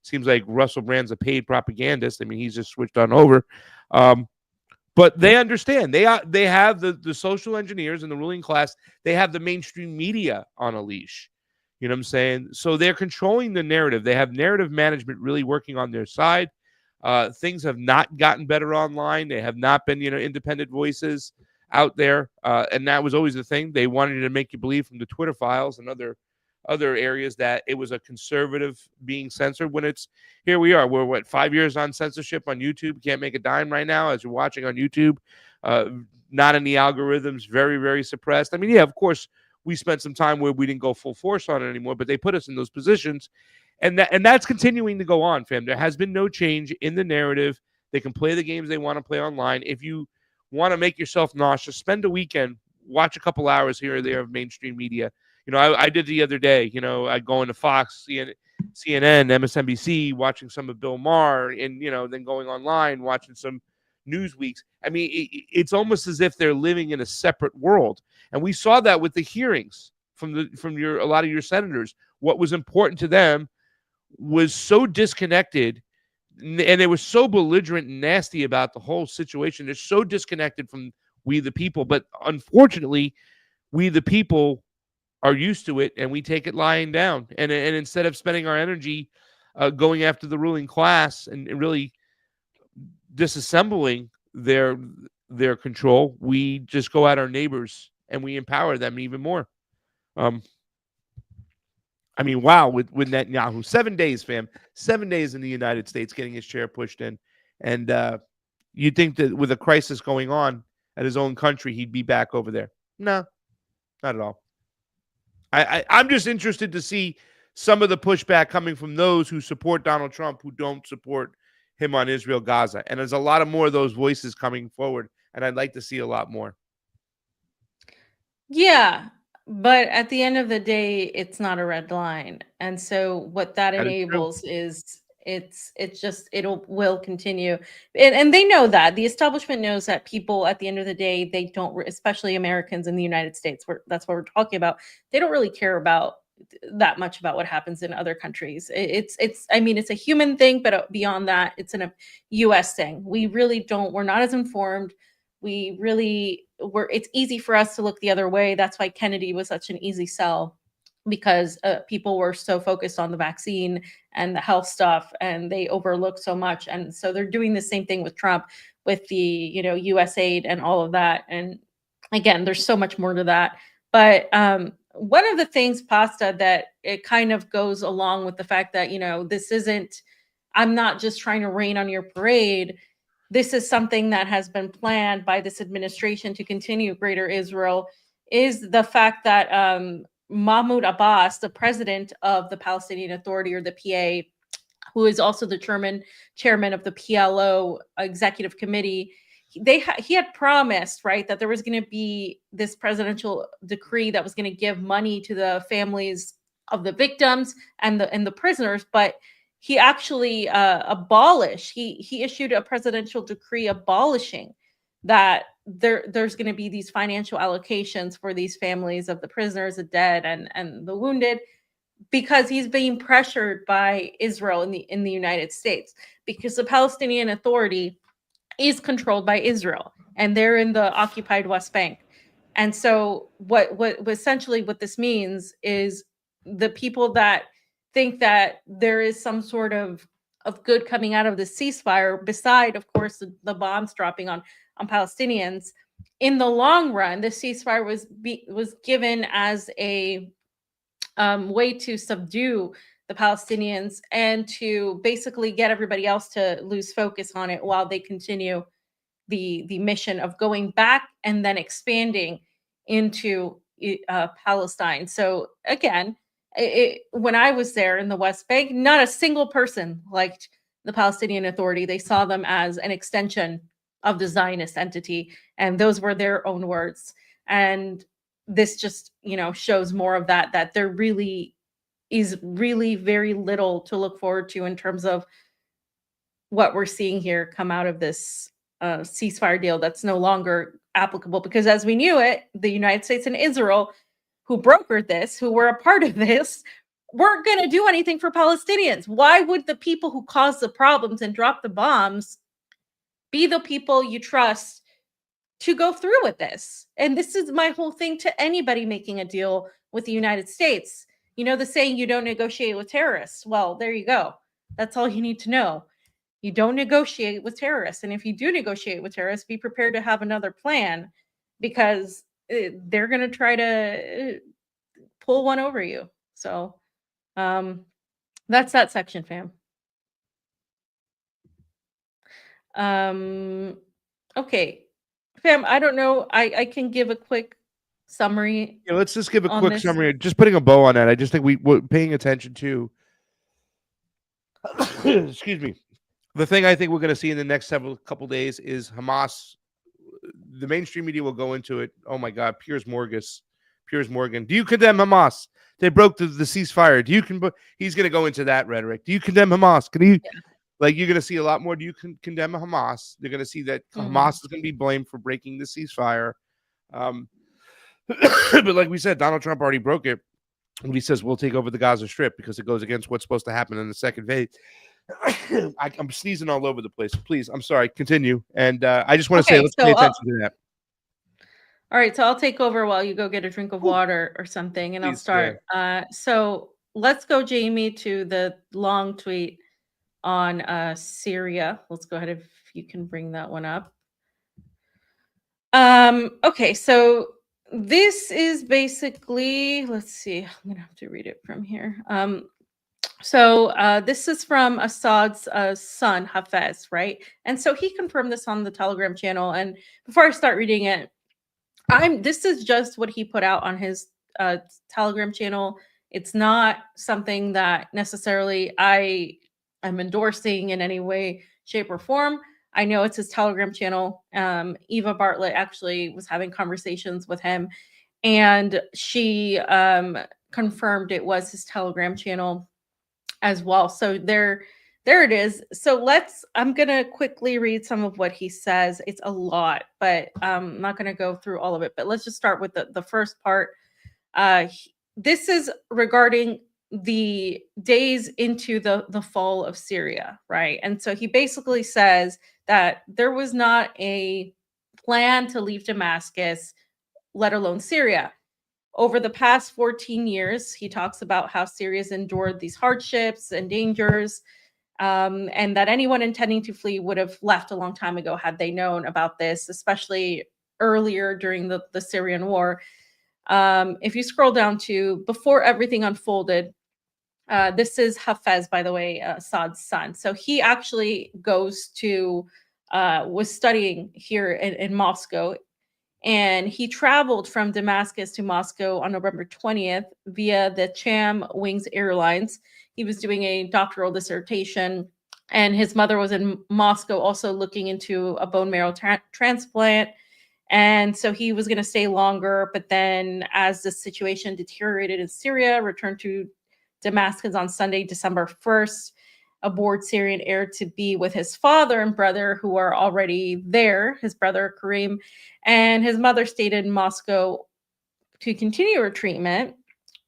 seems like Russell Brand's a paid propagandist. I mean, he's just switched on over. But they understand. They have the social engineers and the ruling class. They have the mainstream media on a leash. You know what I'm saying? So they're controlling the narrative. They have narrative management really working on their side. Things have not gotten better online. They have not been, independent voices out there. And that was always the thing. They wanted to make you believe from the Twitter files and other areas that it was a conservative being censored, when it's, here we are. We're 5 years on censorship on YouTube. Can't make a dime right now as you're watching on YouTube. Not in the algorithms, very, very suppressed. I mean, yeah, of course, we spent some time where we didn't go full force on it anymore, but they put us in those positions. And that's continuing to go on, fam. There has been no change in the narrative They can play the games they want to play online. If you want to make yourself nauseous, spend a weekend, watch a couple hours here or there of mainstream media. I did the other day. I go into Fox, CNN, MSNBC, watching some of Bill Maher, and then going online, watching some Newsweeks. I mean, it's almost as if they're living in a separate world, and we saw that with the hearings from a lot of your senators. What was important to them was so disconnected, and they were so belligerent and nasty about the whole situation. They're so disconnected from we the people, but unfortunately, we the people are used to it, and we take it lying down. And instead of spending our energy going after the ruling class and really disassembling their control, we just go at our neighbors and we empower them even more. I mean, wow, with Netanyahu, 7 days, fam, 7 days in the United States getting his chair pushed in. And you'd think that with a crisis going on at his own country, he'd be back over there. No, not at all. I'm just interested to see some of the pushback coming from those who support Donald Trump, who don't support him on Israel, Gaza. And there's a lot of more of those voices coming forward, and I'd like to see a lot more. Yeah, but at the end of the day, it's not a red line. And so what that enables is will continue. And they know that. The establishment knows that people at the end of the day, they don't, especially Americans in the United States, that's what we're talking about. They don't really care about that much about what happens in other countries. I mean, it's a human thing, but beyond that, it's a US thing. We really don't, we're not as informed. It's easy for us to look the other way. That's why Kennedy was such an easy sell, because people were so focused on the vaccine and the health stuff, and they overlooked so much. And so they're doing the same thing with Trump, with the US aid and all of that. And again, there's so much more to that. But one of the things, Pasta, that it kind of goes along with the fact that, this isn't, I'm not just trying to rain on your parade. This is something that has been planned by this administration to continue Greater Israel, is the fact that Mahmoud Abbas, the president of the Palestinian Authority, or the PA, who is also the chairman of the PLO Executive Committee, he had promised, right, that there was going to be this presidential decree that was going to give money to the families of the victims and the prisoners, but he actually he issued a presidential decree abolishing that there's going to be these financial allocations for these families of the prisoners, the dead, and the wounded, because he's being pressured by Israel in the United States, because the Palestinian Authority is controlled by Israel, and they're in the occupied West Bank. And so what essentially what this means is the people that think that there is some sort of good coming out of the ceasefire, beside, of course, the bombs dropping on Palestinians, in the long run, the ceasefire was given as a way to subdue the Palestinians and to basically get everybody else to lose focus on it while they continue the mission of going back and then expanding into Palestine. So again, when I was there in the West Bank, not a single person liked the Palestinian Authority. They saw them as an extension of the Zionist entity, and those were their own words. And this just, shows more of that there really is very little to look forward to in terms of what we're seeing here come out of this ceasefire deal that's no longer applicable, because as we knew it, the United States and Israel, who brokered this, who were a part of this, weren't going to do anything for Palestinians. Why would the people who caused the problems and dropped the bombs be the people you trust to go through with this? And this is my whole thing to anybody making a deal with the United States. The saying, you don't negotiate with terrorists. Well, there you go. That's all you need to know. You don't negotiate with terrorists. And if you do negotiate with terrorists, be prepared to have another plan, because they're going to try to pull one over you. So that's that section, fam. Okay, fam, I don't know. I can give a quick summary. Yeah, let's just give a quick summary. Just putting a bow on that. I just think we're paying attention to excuse me, The thing I think we're going to see in the next couple days is Hamas. The mainstream media will go into it. Oh my God, Piers Morgan. Do you condemn Hamas? They broke the ceasefire. He's going to go into that rhetoric. Do you condemn Hamas? You're going to see a lot more. Do you condemn Hamas? They're going to see that Hamas is going to be blamed for breaking the ceasefire. But like we said, Donald Trump already broke it when he says we'll take over the Gaza Strip because it goes against what's supposed to happen in the second phase. I'm sneezing all over the place. Please, I'm sorry. Continue. And I just want to say, let's pay attention to that. All right, so I'll take over while you go get a drink of water or something, and I'll start. So let's go, Jayme, to the long tweet on Syria. Let's go ahead if you can bring that one up. Okay, so this is basically, let's see, I'm gonna have to read it from here. So this is from Assad's son, Hafez, right? And so he confirmed this on the Telegram channel. And before I start reading it, this is just what he put out on his Telegram channel. It's not something that necessarily I am endorsing in any way, shape, or form. I know it's his Telegram channel. Eva Bartlett actually was having conversations with him, and she confirmed it was his Telegram channel as well. So there it is. So I'm going to quickly read some of what he says. It's a lot, but I'm not going to go through all of it, but let's just start with the first part. This is regarding the days into the fall of Syria, right? And so he basically says that there was not a plan to leave Damascus, let alone Syria. Over the past 14 years, he talks about how Syria's endured these hardships and dangers, and that anyone intending to flee would have left a long time ago had they known about this, especially earlier during the Syrian war. If you scroll down to before everything unfolded, this is Hafez, by the way, Assad's son. So he actually was studying here in Moscow. And he traveled from Damascus to Moscow on November 20th via the Cham Wings Airlines. He was doing a doctoral dissertation, and his mother was in Moscow also looking into a bone marrow transplant. And so he was going to stay longer, but then as the situation deteriorated in Syria, returned to Damascus on Sunday, December 1st, aboard Syrian Air to be with his father and brother who are already there, his brother Karim, and his mother stayed in Moscow to continue her treatment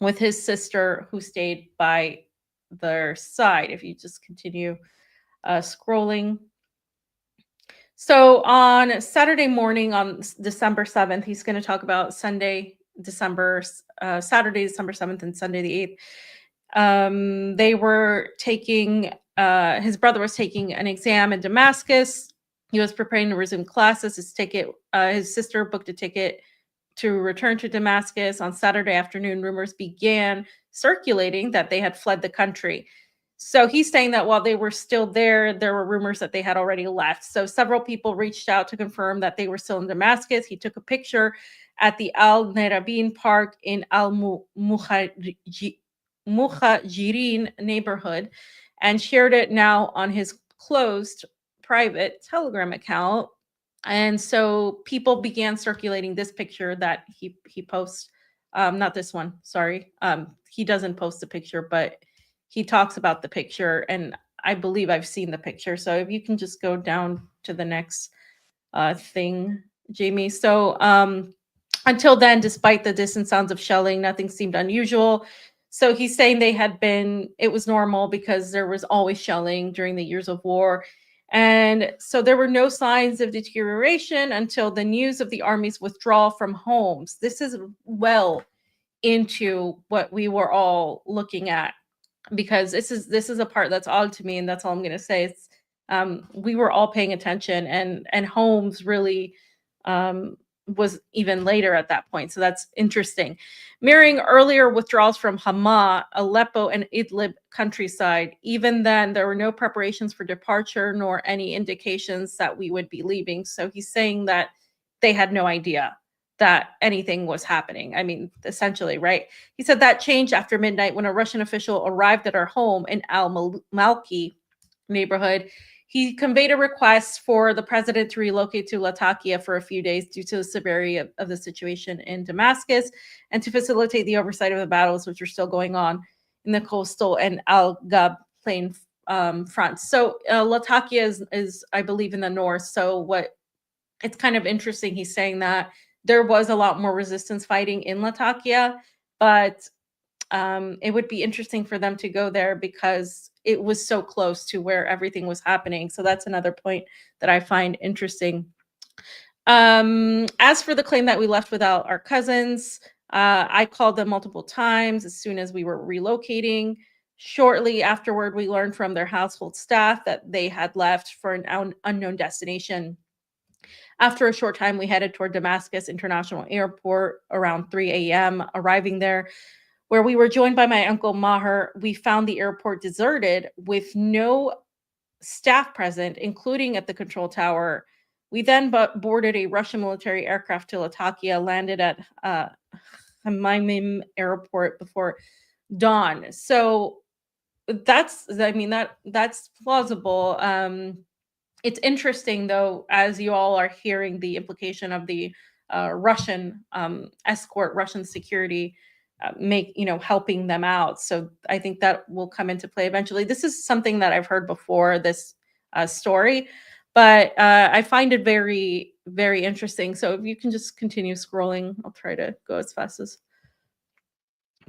with his sister who stayed by their side. If you just continue scrolling. So on Saturday morning on December 7th, he's going to talk about Saturday, December 7th and Sunday the 8th. They were taking, his brother was taking an exam in Damascus. He was preparing to resume classes. His sister booked a ticket to return to Damascus. On Saturday afternoon, rumors began circulating that they had fled the country. So he's saying that while they were still there were rumors that they had already left. So several people reached out to confirm that they were still in Damascus. He took a picture at the Al Nerabin Park in Al Muhajirin neighborhood and shared it now on his closed private Telegram account. And so people began circulating this picture that he posts. Not this one, sorry. He doesn't post the picture, but he talks about the picture, and I believe I've seen the picture. So if you can just go down to the next thing, Jayme. So until then, despite the distant sounds of shelling, nothing seemed unusual. So he's saying it was normal because there was always shelling during the years of war. And so there were no signs of deterioration until the news of the army's withdrawal from homes. This is well into what we were all looking at, because this is a part that's odd to me, and that's all I'm going to say. It's we were all paying attention, and Homs really was even later at that point. So that's interesting. Mirroring earlier withdrawals from Hama, Aleppo, and Idlib countryside, even then there were no preparations for departure nor any indications that we would be leaving. So he's saying that they had no idea that anything was happening. I mean, essentially, right? He said that changed after midnight when a Russian official arrived at our home in Al-Malki neighborhood. He conveyed a request for the president to relocate to Latakia for a few days due to the severity of the situation in Damascus and to facilitate the oversight of the battles which are still going on in the coastal and Al-Ghab plain fronts. So Latakia is, I believe, in the north. So it's kind of interesting he's saying that there was a lot more resistance fighting in Latakia, but it would be interesting for them to go there because it was so close to where everything was happening. So that's another point that I find interesting. As for the claim that we left without our cousins, I called them multiple times as soon as we were relocating. Shortly afterward, we learned from their household staff that they had left for an unknown destination. After a short time, we headed toward Damascus International Airport around 3 a.m. Arriving there, where we were joined by my uncle Maher, we found the airport deserted with no staff present, including at the control tower. We then boarded a Russian military aircraft to Latakia, landed at Hamaimim Airport before dawn. So that's plausible. It's interesting, though, as you all are hearing the implication of the Russian escort, Russian security helping them out. So I think that will come into play eventually. This is something that I've heard before, this story, but I find it very, very interesting. So if you can just continue scrolling, I'll try to go as fast as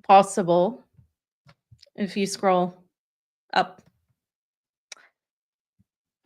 possible. If you scroll up.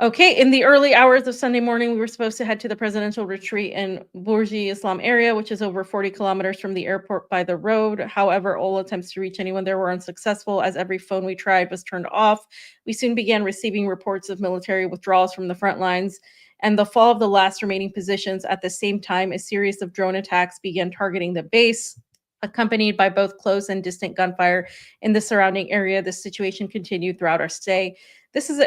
Okay, in the early hours of Sunday morning, we were supposed to head to the presidential retreat in Burj Islam area, which is over 40 kilometers from the airport by the road. However, all attempts to reach anyone there were unsuccessful, as every phone we tried was turned off. We soon began receiving reports of military withdrawals from the front lines and the fall of the last remaining positions. At the same time, a series of drone attacks began targeting the base, accompanied by both close and distant gunfire in the surrounding area. The situation continued throughout our stay. This is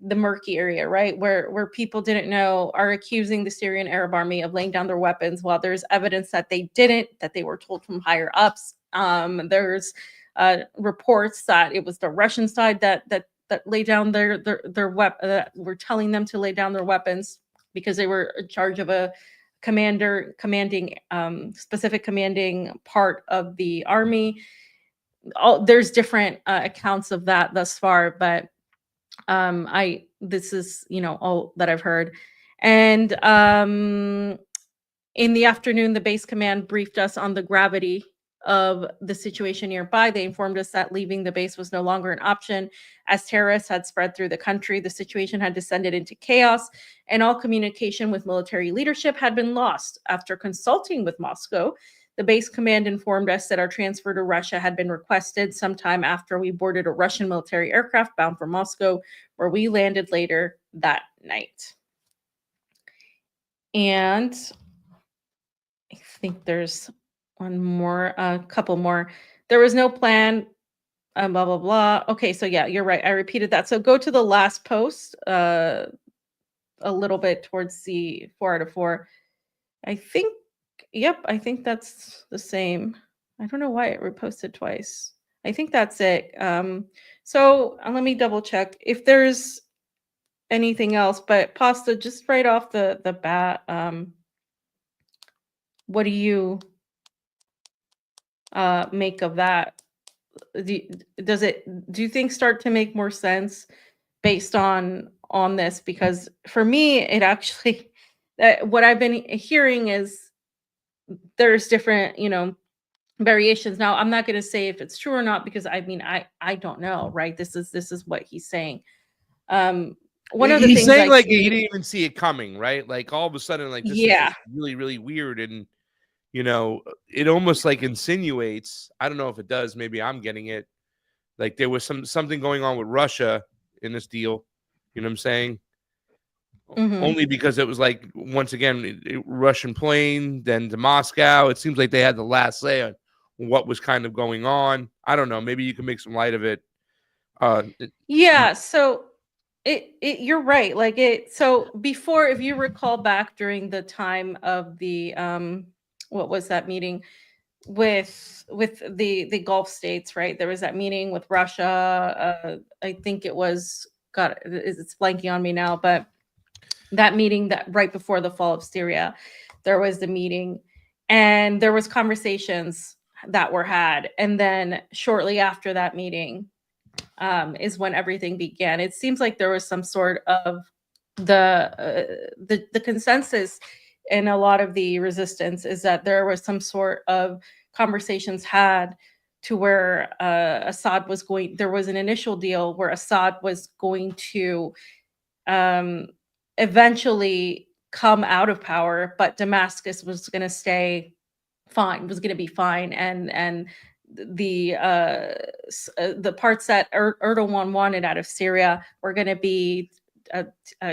the murky area, right? Where people didn't know, are accusing the Syrian Arab army of laying down their weapons, while there's evidence that they didn't, that they were told from higher ups. There's reports that it was the Russian side that laid down their weapon, were telling them to lay down their weapons because they were in charge of a commanding part of the army. There's different accounts of that thus far, but this is all that I've heard. And in the afternoon, the base command briefed us on the gravity of the situation nearby. They informed us that leaving the base was no longer an option, as terrorists had spread through the country. The situation had descended into chaos, and all communication with military leadership had been lost. After consulting with Moscow, the base command informed us that our transfer to Russia had been requested sometime after we boarded a Russian military aircraft bound for Moscow, where we landed later that night. And I think there's a couple more. There was no plan, blah, blah, blah. Okay, so yeah, you're right. I repeated that. So go to the last post a little bit towards the 4 out of 4. I think that's the same. I don't know why it reposted twice. I think that's it. So let me double check if there's anything else, but Pasta, just right off the bat, what do you make of that? Do you think start to make more sense based on this? Because for me, it actually, what I've been hearing is there's different, variations. Now, I'm not going to say if it's true or not, because I don't know, right? This is what he's saying. One of the things saying, like, he didn't even see it coming, right? Like, all of a sudden, like, this is just really, really weird. And, it almost like insinuates, I don't know if it does, maybe I'm getting it, like there was something going on with Russia in this deal. You know what I'm saying? Mm-hmm. Only because it was like, once again, Russian plane, then to Moscow. It seems like they had the last say on what was kind of going on. I don't know. Maybe you can make some light of it. Yeah. So you're right. So before, if you recall back during the time of the what was that meeting with the Gulf states, right? There was that meeting with Russia. I think it was God, it's blanking on me now, but that meeting that right before the fall of Syria, there was the meeting and there was conversations that were had. And then shortly after that meeting is when everything began. It seems like there was some sort of the consensus in a lot of the resistance is that there was some sort of conversations had to where Assad was going, there was an initial deal where Assad was going to eventually come out of power, but Damascus was going to stay fine, was going to be fine. And the parts that Erdogan wanted out of Syria were going to be,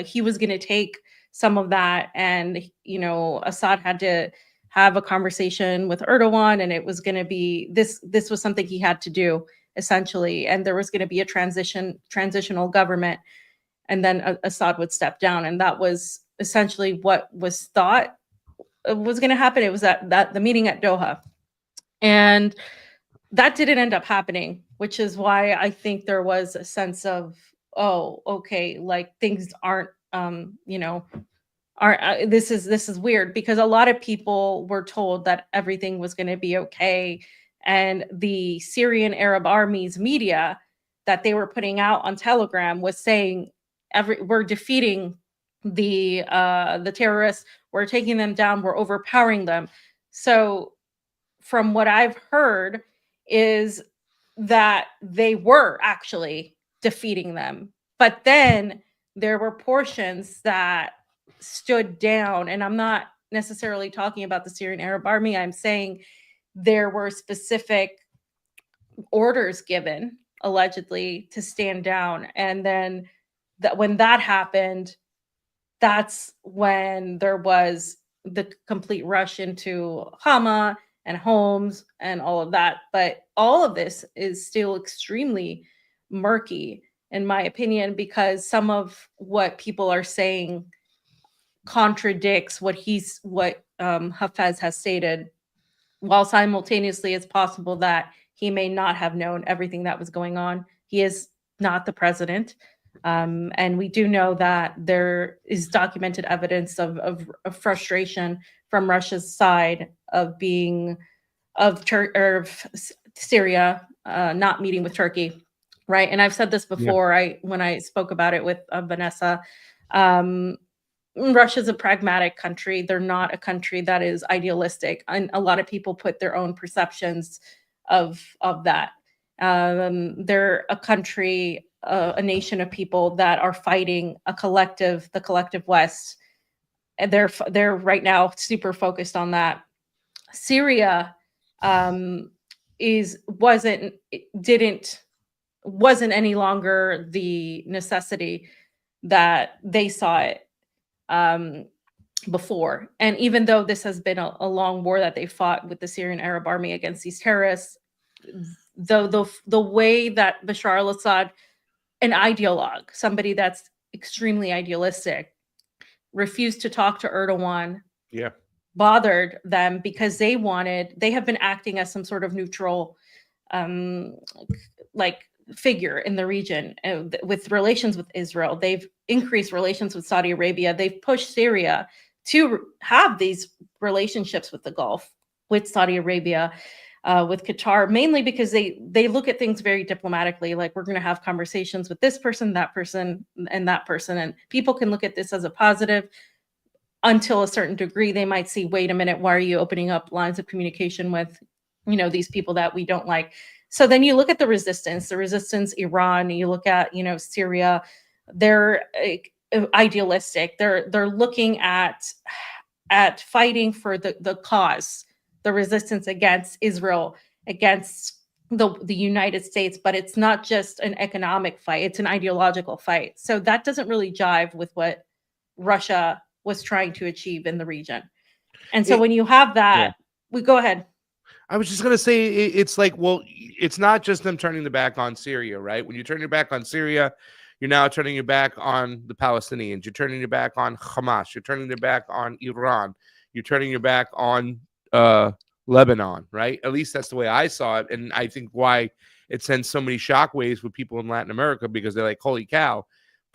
he was going to take some of that. And, you know, Assad had to have a conversation with Erdogan, and it was going to be, this was something he had to do essentially. And there was going to be a transitional government, and then Assad would step down. And that was essentially what was thought was going to happen. It was that the meeting at Doha. And that didn't end up happening, which is why I think there was a sense of, oh, okay, like things aren't, you know, this is weird, because a lot of people were told that everything was going to be okay. And the Syrian Arab Army's media that they were putting out on Telegram was saying, we're defeating the terrorists, we're taking them down, we're overpowering them. So from what I've heard is that they were actually defeating them. But then there were portions that stood down, and I'm not necessarily talking about the Syrian Arab Army. I'm saying there were specific orders given, allegedly, to stand down. And then when that happened, that's when there was the complete rush into Hama and Homs and all of that. But all of this is still extremely murky, in my opinion, because some of what people are saying contradicts what Hafez has stated, while simultaneously it's possible that he may not have known everything that was going on. He is not the president. And we do know that there is documented evidence of frustration from Russia's side of Syria not meeting with Turkey, right? And I've said this before. When I spoke about it with Vanessa, Russia's a pragmatic country. They're not a country that is idealistic, and a lot of people put their own perceptions of that. They're a country, a nation of people that are fighting the collective West, and they're right now super focused on that. Syria wasn't any longer the necessity that they saw it before. And even though this has been a long war that they fought with the Syrian Arab Army against these terrorists, the way that Bashar al-Assad, an ideologue, somebody that's extremely idealistic, refused to talk to Erdogan, bothered them, because they have been acting as some sort of neutral like figure in the region with relations with Israel. They've increased relations with Saudi Arabia. They've pushed Syria to have these relationships with the Gulf, with Saudi Arabia, with Qatar, mainly because they look at things very diplomatically. Like, we're going to have conversations with this person, that person, and that person. And people can look at this as a positive until a certain degree. They might see, wait a minute, why are you opening up lines of communication with, these people that we don't like? So then you look at the resistance, Iran, you look at, Syria, they're idealistic. They're looking at fighting for the cause, the resistance against Israel, against the United States, but it's not just an economic fight, it's an ideological fight. So that doesn't really jive with what Russia was trying to achieve in the region. And so when you have that, we go ahead. I was just going to say, it's like, well, it's not just them turning their back on Syria, right? When you turn your back on Syria, you're now turning your back on the Palestinians. You're turning your back on Hamas. You're turning your back on Iran. You're turning your back on Lebanon, right? At least that's the way I saw it. And I think why it sends so many shockwaves with people in Latin America, because they're like, holy cow,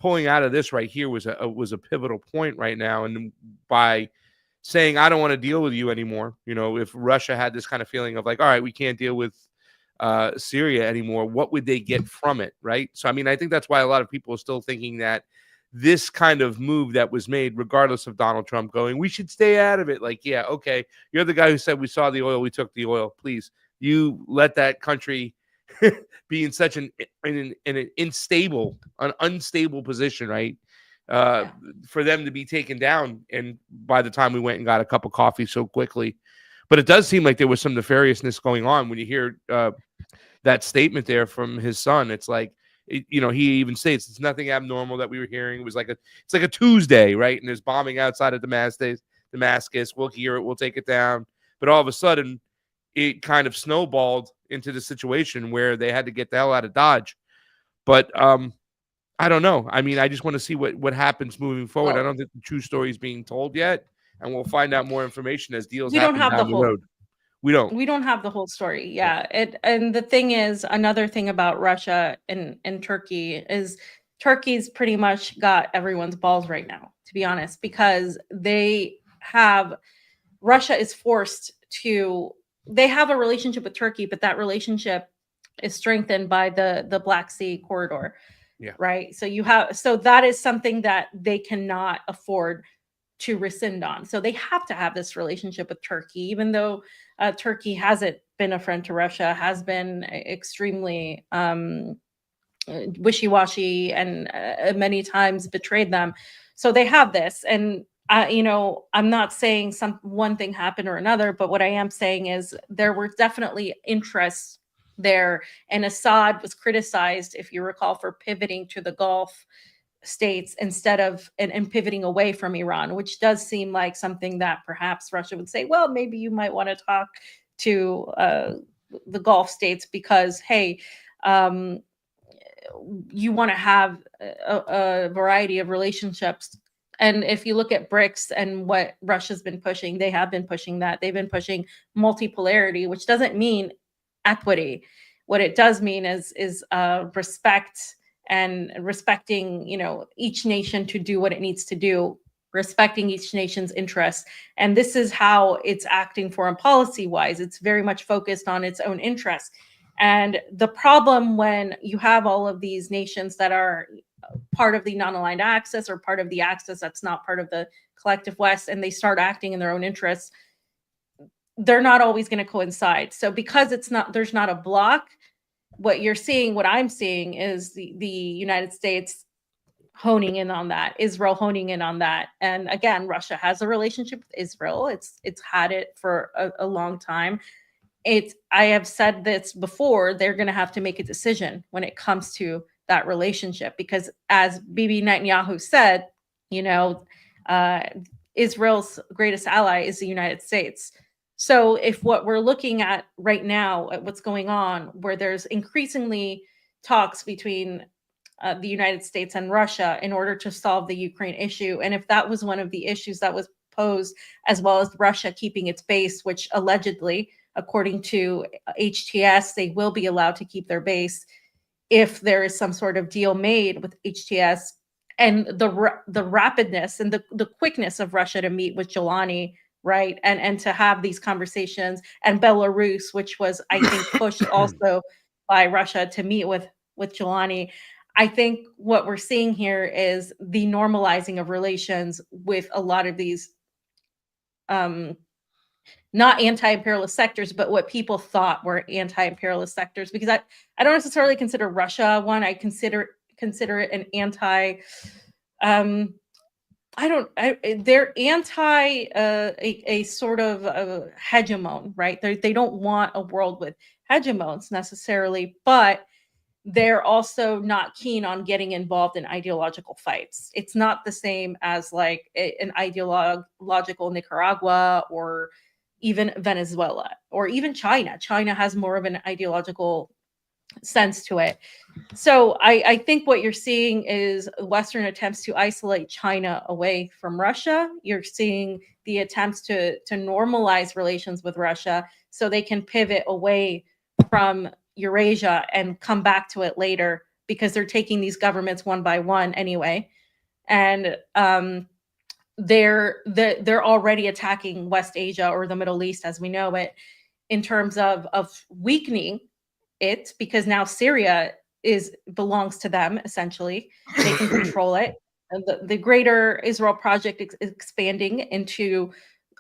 pulling out of this right here was a pivotal point right now. And by saying, I don't want to deal with you anymore, if Russia had this kind of feeling of like, all right, we can't deal with Syria anymore, what would they get from it, right? So, I mean, I think that's why a lot of people are still thinking that this kind of move that was made, regardless of Donald Trump going, we should stay out of it. Like, yeah, okay, you're the guy who said we saw the oil, we took the oil. Please, you let that country be in such an unstable position, right? For them to be taken down. And by the time we went and got a cup of coffee so quickly, but it does seem like there was some nefariousness going on when you hear that statement there from his son. It's like, he even states it's nothing abnormal that we were hearing. It was like it's like a Tuesday, right? And there's bombing outside of Damascus. We'll hear it. We'll take it down. But all of a sudden, it kind of snowballed into the situation where they had to get the hell out of Dodge. But I don't know. I mean, I just want to see what happens moving forward. I don't think the true story is being told yet, and we'll find out more information as deals happen down the road. We don't have the whole story. Yeah. And the thing is, another thing about Russia and Turkey is Turkey's pretty much got everyone's balls right now, to be honest, because Russia is forced to, they have a relationship with Turkey, but that relationship is strengthened by the Black Sea corridor. Yeah. Right. So that is something that they cannot afford to rescind on. So they have to have this relationship with Turkey, even though Turkey hasn't been a friend to Russia, has been extremely wishy-washy and many times betrayed them. So they have this. And, I'm not saying one thing happened or another, but what I am saying is there were definitely interests there. And Assad was criticized, if you recall, for pivoting to the Gulf states instead of and pivoting away from Iran, which does seem like something that perhaps Russia would say, well, maybe you might want to talk to the Gulf states because, hey, you want to have a variety of relationships. And if you look at BRICS and what Russia's been pushing, they have been pushing that. They've been pushing multipolarity, which doesn't mean equity. What it does mean is respect and respecting, each nation to do what it needs to do, respecting each nation's interests. And this is how it's acting foreign policy wise. It's very much focused on its own interests. And the problem when you have all of these nations that are part of the non-aligned axis or part of the axis that's not part of the collective West, and they start acting in their own interests, they're not always going to coincide. So because there's not a block, what I'm seeing is the United States honing in on that, Israel honing in on that. And again, Russia has a relationship with Israel. It's had it for a long time. I have said this before, they're going to have to make a decision when it comes to that relationship, because as Bibi Netanyahu said, Israel's greatest ally is the United States. So if what we're looking at right now, at what's going on, where there's increasingly talks between the United States and Russia in order to solve the Ukraine issue, and if that was one of the issues that was posed, as well as Russia keeping its base, which allegedly, according to HTS, they will be allowed to keep their base if there is some sort of deal made with HTS, and the rapidness and the quickness of Russia to meet with Jelani, right, and to have these conversations, and Belarus, which was, I think, pushed also by Russia to meet with Jelani. I think what we're seeing here is the normalizing of relations with a lot of these not anti-imperialist sectors, but what people thought were anti-imperialist sectors, because I don't necessarily consider Russia one. I consider it an anti, they're anti a sort of hegemon, right? They don't want a world with hegemons necessarily, but they're also not keen on getting involved in ideological fights. It's not the same as like an ideological Nicaragua or even Venezuela or even China. China has more of an ideological sense to it. So I think what you're seeing is Western attempts to isolate China away from Russia. You're seeing the attempts to normalize relations with Russia so they can pivot away from Eurasia and come back to it later, because they're taking these governments one by one anyway. And they're already attacking West Asia or the Middle East as we know it, in terms of weakening it, because now Syria belongs to them essentially. They can control it. And the Greater Israel Project is expanding into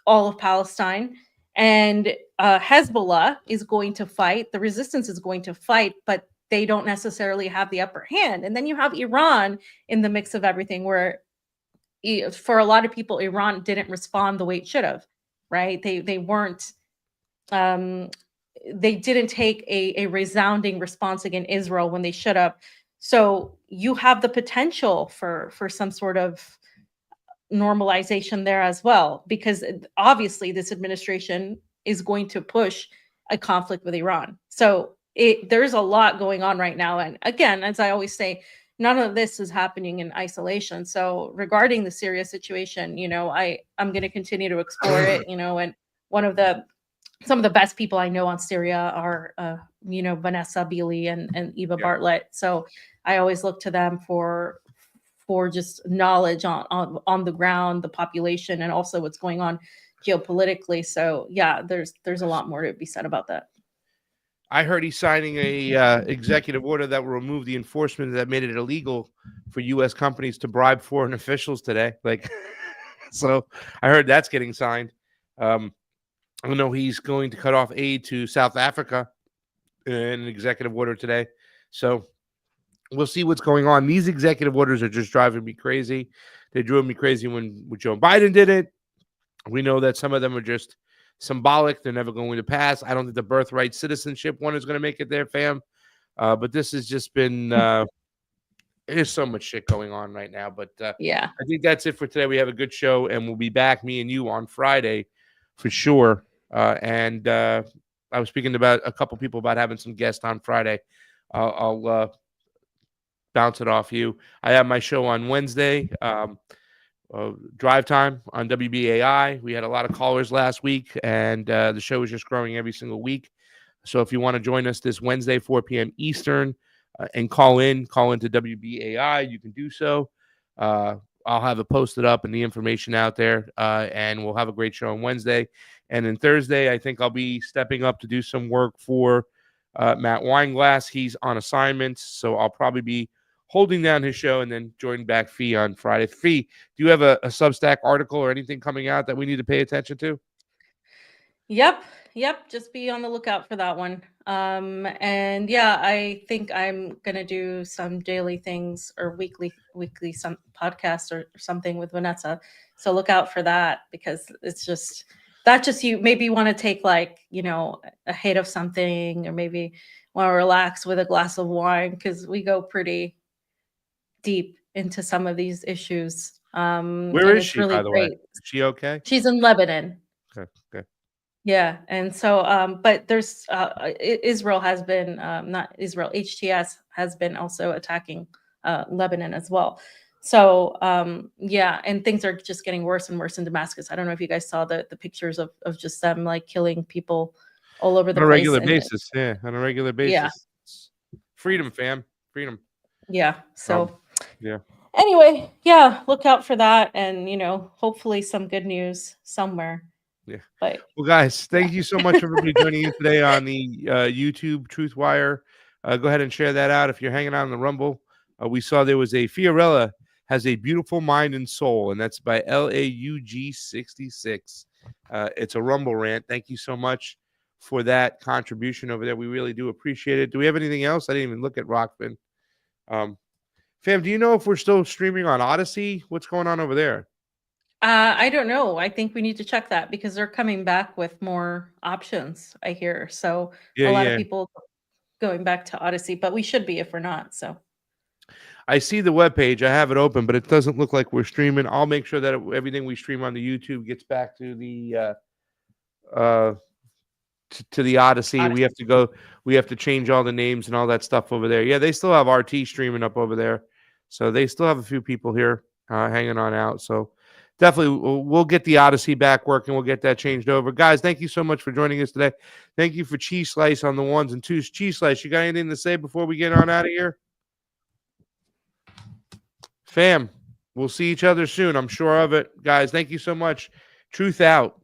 all of Palestine, and Hezbollah is going to fight. The resistance is going to fight, but they don't necessarily have the upper hand. And then you have Iran in the mix of everything, where for a lot of people, Iran didn't respond the way it should have, right? They weren't, they didn't take a resounding response against Israel when they should have. So you have the potential for some sort of normalization there as well, because obviously this administration is going to push a conflict with Iran. So there's a lot going on right now. And again, as I always say, none of this is happening in isolation. So regarding the Syria situation, I'm going to continue to explore it, and some of the best people I know on Syria are, Vanessa Beeley and Eva Bartlett. So I always look to them for just knowledge on the ground, the population, and also what's going on geopolitically. So yeah, there's a lot more to be said about that. I heard he's signing a executive order that will remove the enforcement that made it illegal for U.S. companies to bribe foreign officials today. So I heard that's getting signed. I know he's going to cut off aid to South Africa in an executive order today. So we'll see what's going on. These executive orders are just driving me crazy. They drove me crazy when Joe Biden did it. We know that some of them are just symbolic. They're never going to pass. I don't think the birthright citizenship one is going to make it there, fam. But this has just been there's so much shit going on right now. But yeah, I think that's it for today. We have a good show, and we'll be back, me and you, on Friday for sure. And I was speaking about a couple people about having some guests on Friday. I'll bounce it off you. I have my show on Wednesday. Drive Time on WBAI. We had a lot of callers last week, and the show is just growing every single week. So if you want to join us this Wednesday, 4 p.m. Eastern, and call into WBAI, you can do so. I'll have it posted up and the information out there, and we'll have a great show on Wednesday. And then Thursday, I think I'll be stepping up to do some work for Matt Weinglass. He's on assignment, so I'll probably be holding down his show and then join back Fee on Friday. Fee, do you have a Substack article or anything coming out that we need to pay attention to? Yep. Just be on the lookout for that one. And yeah, I think I'm gonna do some daily things or weekly some podcasts or something with Vanessa. So look out for that, because it's just you maybe want to take a hit of something, or maybe want to relax with a glass of wine, because we go pretty deep into some of these issues. Where is she, really by the way? Is she okay? She's in Lebanon. Okay. Yeah, and so, but there's Israel has been not Israel, HTS has been also attacking Lebanon as well. So yeah, and things are just getting worse and worse in Damascus. I don't know if you guys saw the pictures of just them killing people all over the place. On a regular basis, yeah, on a regular basis. Yeah. Freedom, fam. Freedom. Yeah. So yeah. Anyway, yeah, look out for that, and hopefully some good news somewhere. Yeah. But well, guys, thank you so much for everybody joining in today on the YouTube TruthWire. Go ahead and share that out if you're hanging out on the Rumble. We saw there was a Fiorella has a beautiful mind and soul, and that's by LAUG66. It's a Rumble rant. Thank you so much for that contribution over there. We really do appreciate it. Do we have anything else? I didn't even look at Rockfin. Fam, do you know if we're still streaming on Odyssey? What's going on over there? I don't know. I think we need to check that, because they're coming back with more options, I hear. So a lot of people going back to Odyssey, but we should be if we're not. So I see the webpage. I have it open, but it doesn't look like we're streaming. I'll make sure that everything we stream on the YouTube gets back to the to the Odyssey. We have to change all the names and all that stuff over there. Yeah, they still have RT streaming up over there. So they still have a few people here hanging on out. So definitely we'll get the Odyssey back working. We'll get that changed over. Guys, thank you so much for joining us today. Thank you for CheeseSlice on the ones and twos. CheeseSlice, you got anything to say before we get on out of here? Fam, we'll see each other soon. I'm sure of it. Guys, thank you so much. Truth out.